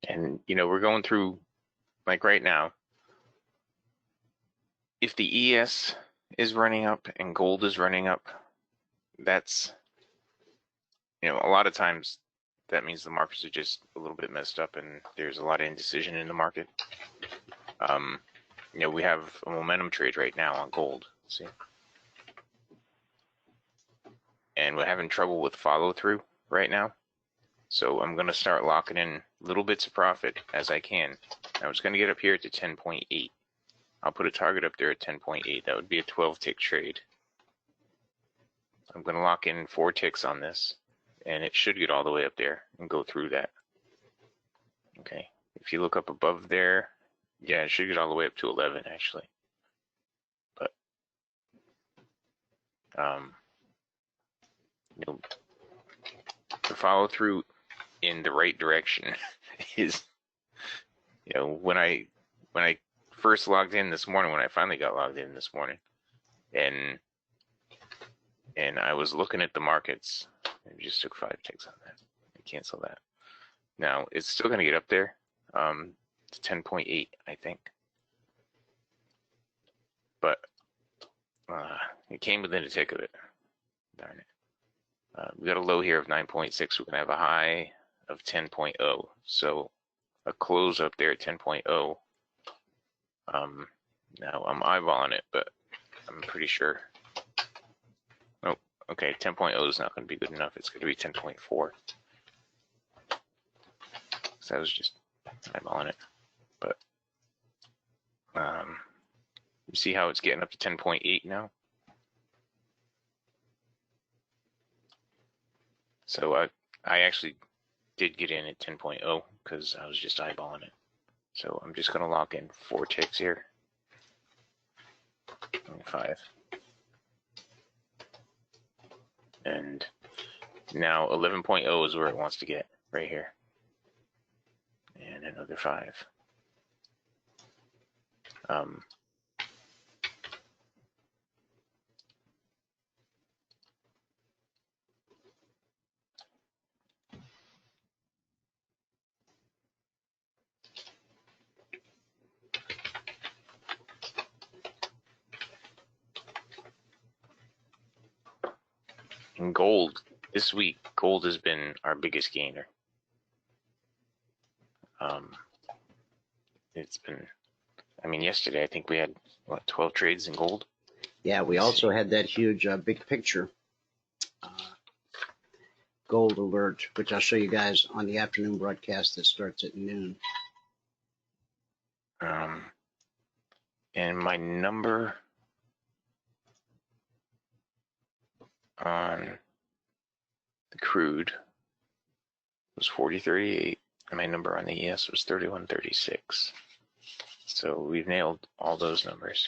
And, you know, we're going through, like right now, if the ES is running up and gold is running up, that's, you know, a lot of times that means the markets are just a little bit messed up and there's a lot of indecision in the market. You know, we have a momentum trade right now on gold, see? And we're having trouble with follow through right now. So I'm going to start locking in little bits of profit as I can. Now it's going to get up here to 10.8. I'll put a target up there at 10.8. That would be a 12 tick trade. I'm going to lock in 4 ticks on this, and it should get all the way up there and go through that. Okay, if you look up above there, yeah, it should get all the way up to 11 actually. But you know, the follow through in the right direction is, you know, when I first logged in this morning, when I finally got logged in this morning, and I was looking at the markets, I just took 5 ticks on that. I cancel that. Now it's still going to get up there. It's 10.8, I think, but it came within a tick of it. Darn it. We got a low here of 9.6. We're going to have a high of 10.0. So a close up there at 10.0. Now I'm eyeballing it, but I'm pretty sure. Oh, okay, 10.0 is not going to be good enough. It's going to be 10.4. So I was just eyeballing it, but you see how it's getting up to 10.8 now. So I actually did get in at 10.0 because I was just eyeballing it. So I'm just going to lock in 4 ticks here. 5. And now 11.0 is where it wants to get, right here. And another 5. And gold, this week, gold has been our biggest gainer. It's been, I mean, yesterday I think we had, what, 12 trades in gold? Yeah, we also had that huge big picture gold alert, which I'll show you guys on the afternoon broadcast that starts at noon. And my number on the crude was 40.38, and my number on the ES was 31.36. So we've nailed all those numbers.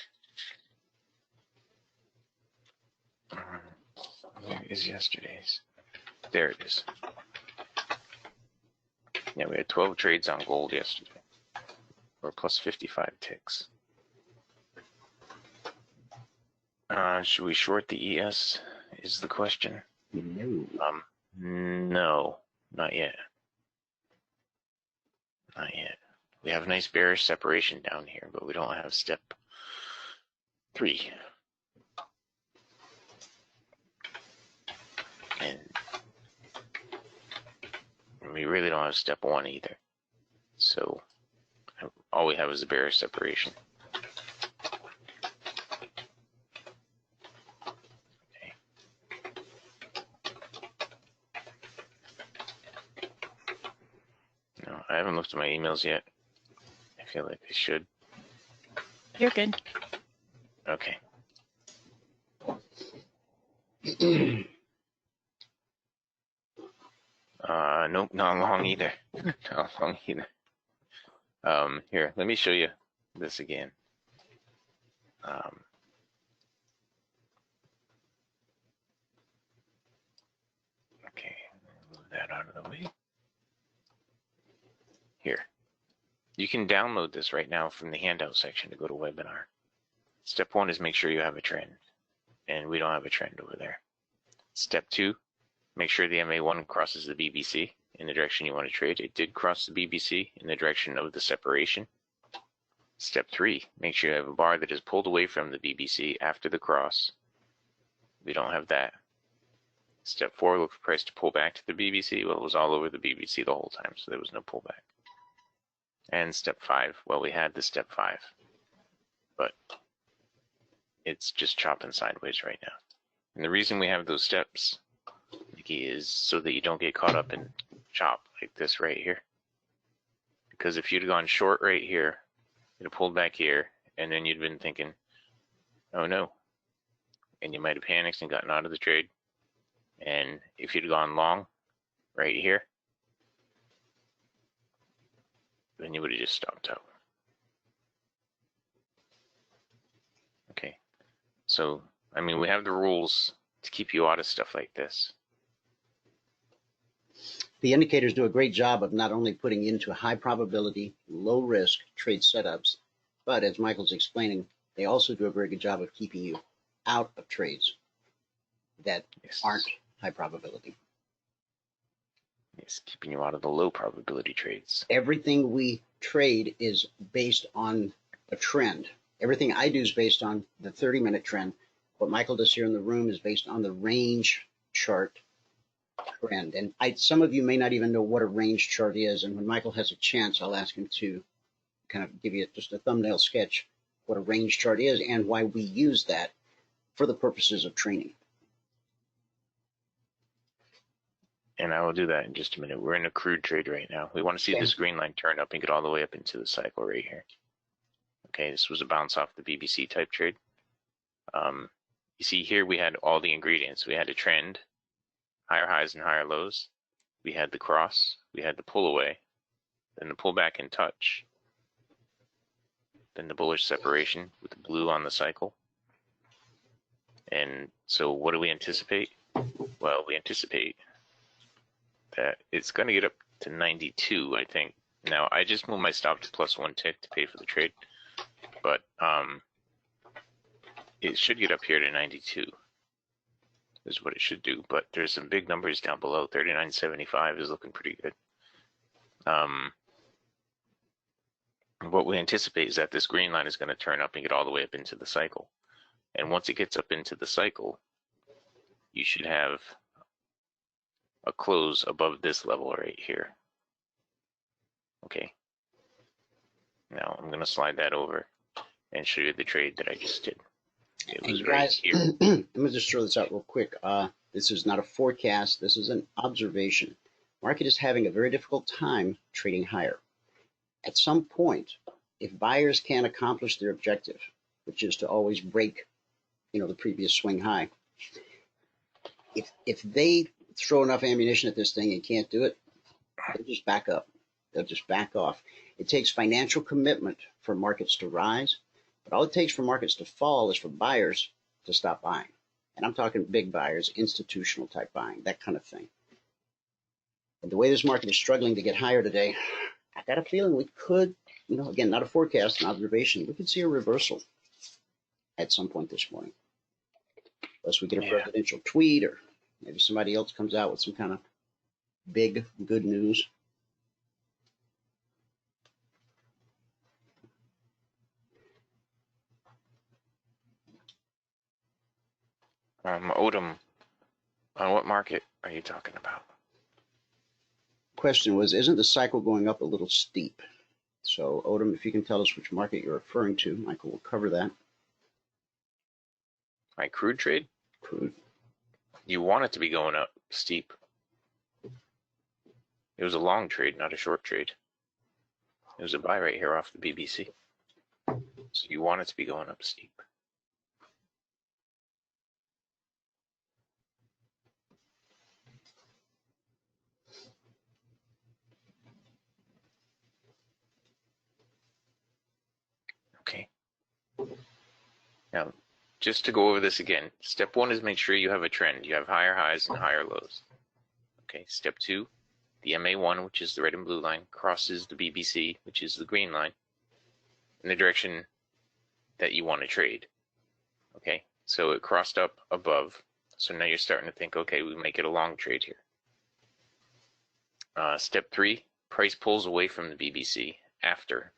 Where is yesterday's? There it is. Yeah, we had 12 trades on gold yesterday, or plus 55 ticks. Should we short the ES is the question. No. No, not yet. Not yet. We have a nice bearish separation down here, but we don't have step 3. And we really don't have step 1 either. So all we have is a bearish separation. I haven't looked at my emails yet. I feel like I should. You're good. Okay. Nope, not long either. Not long either. Here, let me show you this again. Okay, move that out of the way. Here, you can download this right now from the handout section to go to webinar. Step 1 is make sure you have a trend, and we don't have a trend over there. Step 2, make sure the MA1 crosses the BBC in the direction you want to trade. It did cross the BBC in the direction of the separation. Step 3, make sure you have a bar that is pulled away from the BBC after the cross. We don't have that. Step 4, look for price to pull back to the BBC. Well, it was all over the BBC the whole time, so there was no pullback. And step 5, well, we had the step 5, but it's just chopping sideways right now. And the reason we have those steps, Nikki, is so that you don't get caught up in chop like this right here. Because if you'd gone short right here, you'd have pulled back here, and then you'd been thinking, oh no. And you might have panicked and gotten out of the trade. And if you'd gone long right here, then you would have just stopped out. Okay. So, I mean, we have the rules to keep you out of stuff like this. The indicators do a great job of not only putting you into high probability, low risk trade setups, but as Michael's explaining, they also do a very good job of keeping you out of trades that aren't high probability. Yes, keeping you out of the low probability trades. Everything we trade is based on a trend. Everything I do is based on the 30-minute trend. What Michael does here in the room is based on the range chart trend. And some of you may not even know what a range chart is. And when Michael has a chance, I'll ask him to kind of give you just a thumbnail sketch what a range chart is and why we use that for the purposes of training. And I will do that in just a minute. We're in a crude trade right now. We want to see this green line turn up and get all the way up into the cycle right here. Okay, this was a bounce off the BBC type trade. You see here we had all the ingredients. We had a trend, higher highs and higher lows. We had the cross, we had the pull away, then the pullback and touch, then the bullish separation with the blue on the cycle. And so what do we anticipate? Well, we anticipate that it's going to get up to 92, I think. Now, I just moved my stop to +1 tick to pay for the trade, but it should get up here to 92 is what it should do, but there's some big numbers down below. 39.75 is looking pretty good. What we anticipate is that this green line is going to turn up and get all the way up into the cycle. And once it gets up into the cycle, you should have a close above this level right here. Okay. Now I'm going to slide that over and show you the trade that I just did. It was right here. Let me just throw this out real quick. This is not a forecast. This is an observation. Market is having a very difficult time trading higher. At some point, if buyers can't accomplish their objective, which is to always break, the previous swing high, if they throw enough ammunition at this thing and can't do it, they'll just back up. They'll just back off. It takes financial commitment for markets to rise, but all it takes for markets to fall is for buyers to stop buying. And I'm talking big buyers, institutional type buying, that kind of thing. And the way this market is struggling to get higher today, I got a feeling we could, again, not a forecast, an observation, we could see a reversal at some point this morning. Unless we get a presidential tweet or maybe somebody else comes out with some kind of big good news. Odom, on what market are you talking about? Question was, isn't the cycle going up a little steep? So, Odom, if you can tell us which market you're referring to, Michael will cover that. My crude trade? Crude. You want it to be going up steep. It was a long trade, not a short trade. It was a buy right here off the BBC. So you want it to be going up steep. Okay. Now, just to go over this again, step one is make sure you have a trend. You have higher highs and higher lows. Okay, step two, the MA1, which is the red and blue line, crosses the BBC, which is the green line, in the direction that you want to trade. Okay, so it crossed up above. So now you're starting to think, okay, we make it a long trade here. Step three, price pulls away from the BBC after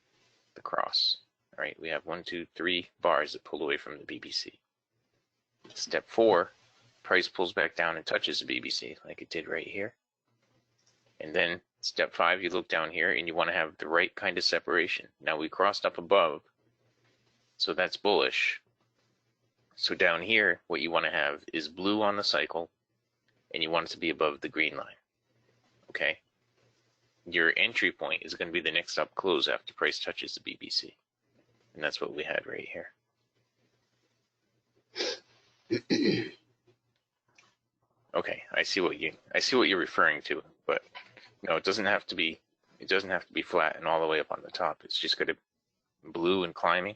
the cross. All right, we have 1, 2, 3 bars that pull away from the BBC. Step four, price pulls back down and touches the BBC like it did right here. And then step five, you look down here and you want to have the right kind of separation. Now we crossed up above, so that's bullish. So down here, what you want to have is blue on the cycle, and you want it to be above the green line. Okay? Your entry point is going to be the next up close after price touches the BBC. And that's what we had right here. Okay, I see what you're referring to, but no, it doesn't have to be flat and all the way up on the top. It's just going to blue and climbing.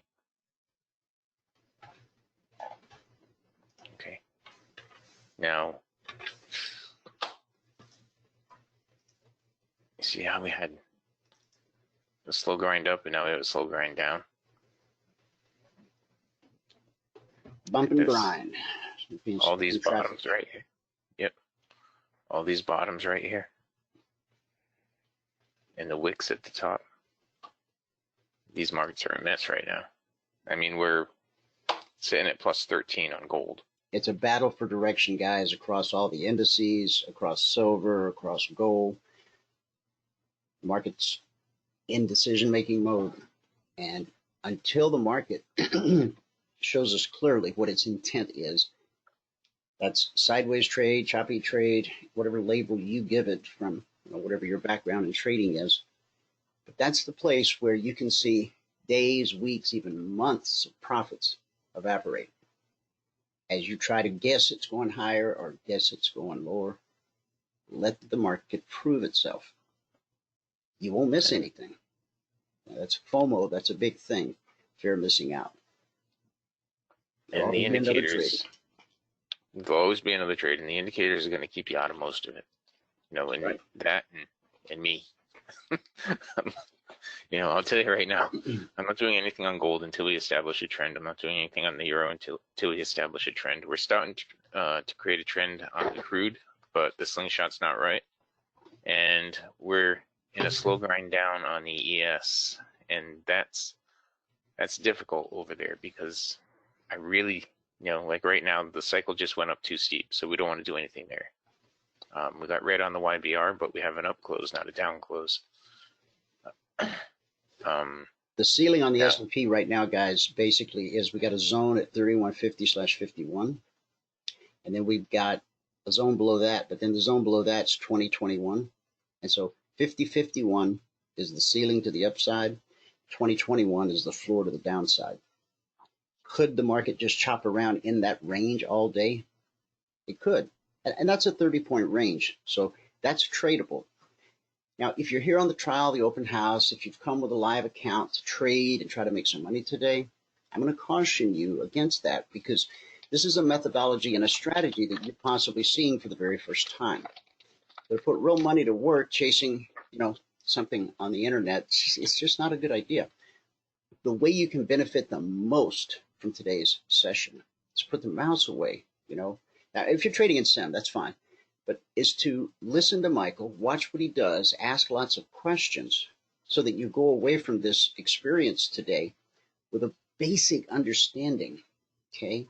Okay. Now, you see how we had a slow grind up and now we have a slow grind down. Bump and grind. All these bottoms right here. Yep. All these bottoms right here. And the wicks at the top. These markets are a mess right now. I mean, we're sitting at plus 13 on gold. It's a battle for direction, guys, across all the indices, across silver, across gold. The market's in decision-making mode. And until the market shows us clearly what its intent is, that's sideways trade, choppy trade, whatever label you give it from, whatever your background in trading is. But that's the place where you can see days, weeks, even months of profits evaporate. As you try to guess it's going higher or guess it's going lower, let the market prove itself. You won't miss anything. That's FOMO. That's a big thing. Fear of missing out. And the indicators, there'll always be another trade, and the indicators are going to keep you out of most of it. And right. That and me. I'll tell you right now, I'm not doing anything on gold until we establish a trend. I'm not doing anything on the euro until we establish a trend. We're starting to create a trend on the crude, but the slingshot's not right. And we're in a slow grind down on the ES, and that's difficult over there because I really, like right now, the cycle just went up too steep, so we don't want to do anything there. We got red on the YBR, but we have an up close, not a down close. The ceiling on the S&P right now, guys, basically is we got a zone at 3150/51, and then we've got a zone below that, but then the zone below that's 2021, and so 50/51 is the ceiling to the upside, 2021 is the floor to the downside. Could the market just chop around in that range all day? It could. And that's a 30-point range. So that's tradable. Now, if you're here on the trial, the open house, if you've come with a live account to trade and try to make some money today, I'm going to caution you against that because this is a methodology and a strategy that you're possibly seeing for the very first time. But to put real money to work chasing, something on the internet, it's just not a good idea. The way you can benefit the most from today's session is put the mouse away, Now, if you're trading in SEM, that's fine. But is to listen to Michael, watch what he does, ask lots of questions so that you go away from this experience today with a basic understanding, okay,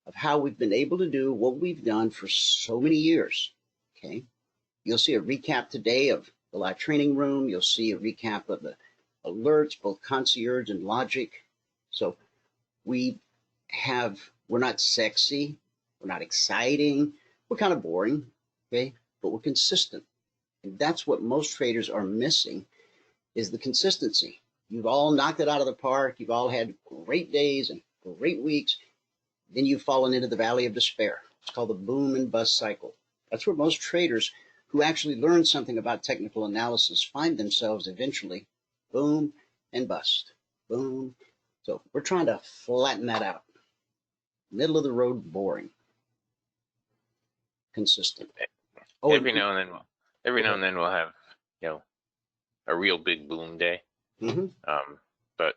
of how we've been able to do what we've done for so many years, okay? You'll see a recap today of the live training room. You'll see a recap of the alerts, both Concierge and Logic. So we're not sexy, we're not exciting, we're kind of boring, okay? But we're consistent. And that's what most traders are missing is the consistency. You've all knocked it out of the park. You've all had great days and great weeks. Then you've fallen into the valley of despair. It's called the boom and bust cycle. That's where most traders who actually learn something about technical analysis find themselves eventually. Boom and bust. Boom. So we're trying to flatten that out. Middle of the road, boring. Consistent. Oh, every now and then we'll have, you know, a real big boom day. Mm-hmm. But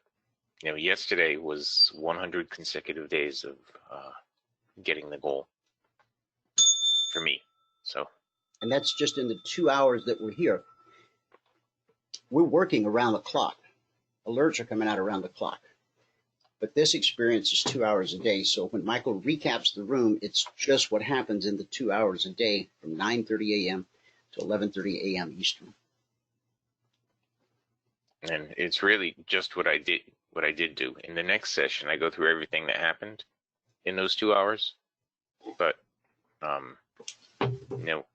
you know, yesterday was 100 consecutive days of getting the goal for me. So, and that's just in the 2 hours that we're here. We're working around the clock. Alerts are coming out around the clock. But this experience is 2 hours a day. So when Michael recaps the room, it's just what happens in the 2 hours a day from 9:30 a.m. to 11:30 a.m. Eastern. and it's really just what I did do. In the next session, I go through everything that happened in those 2 hours. But, you know,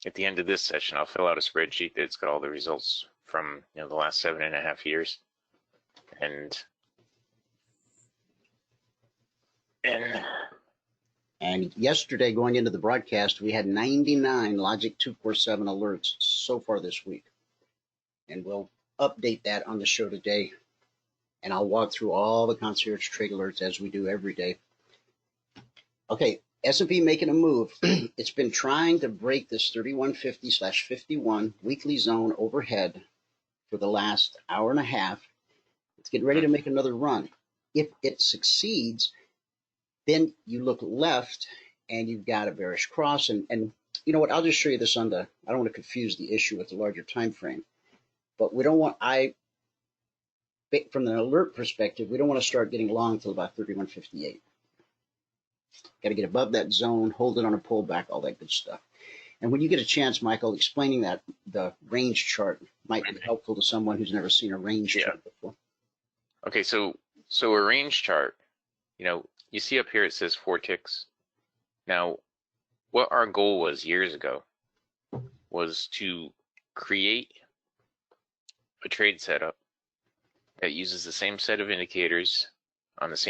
at the end of this session, I'll fill out a spreadsheet that's got all the results from, you know, the last 7.5 years. And yesterday, going into the broadcast, we had 99 Logic 247 alerts so far this week. And we'll update that on the show today. And I'll walk through all the Concierge Trade Alerts as we do every day. Okay, S&P making a move. It's been trying to break this 3150/51 weekly zone overhead for the last hour and a half. It's getting ready to make another run. If it succeeds, then you look left and you've got a bearish cross. And you know what? I'll just show you this on the, I don't want to confuse the issue with the larger time frame. But we don't want, from an alert perspective, we don't want to start getting long until about 3158. Got to get above that zone, hold it on a pullback, all that good stuff. And when you get a chance, Michael, explaining that, the range chart might be helpful to someone who's never seen a range chart before. Okay, so a range chart, you know, you see up here it says 4 ticks. Now, what our goal was years ago was to create a trade setup that uses the same set of indicators on the same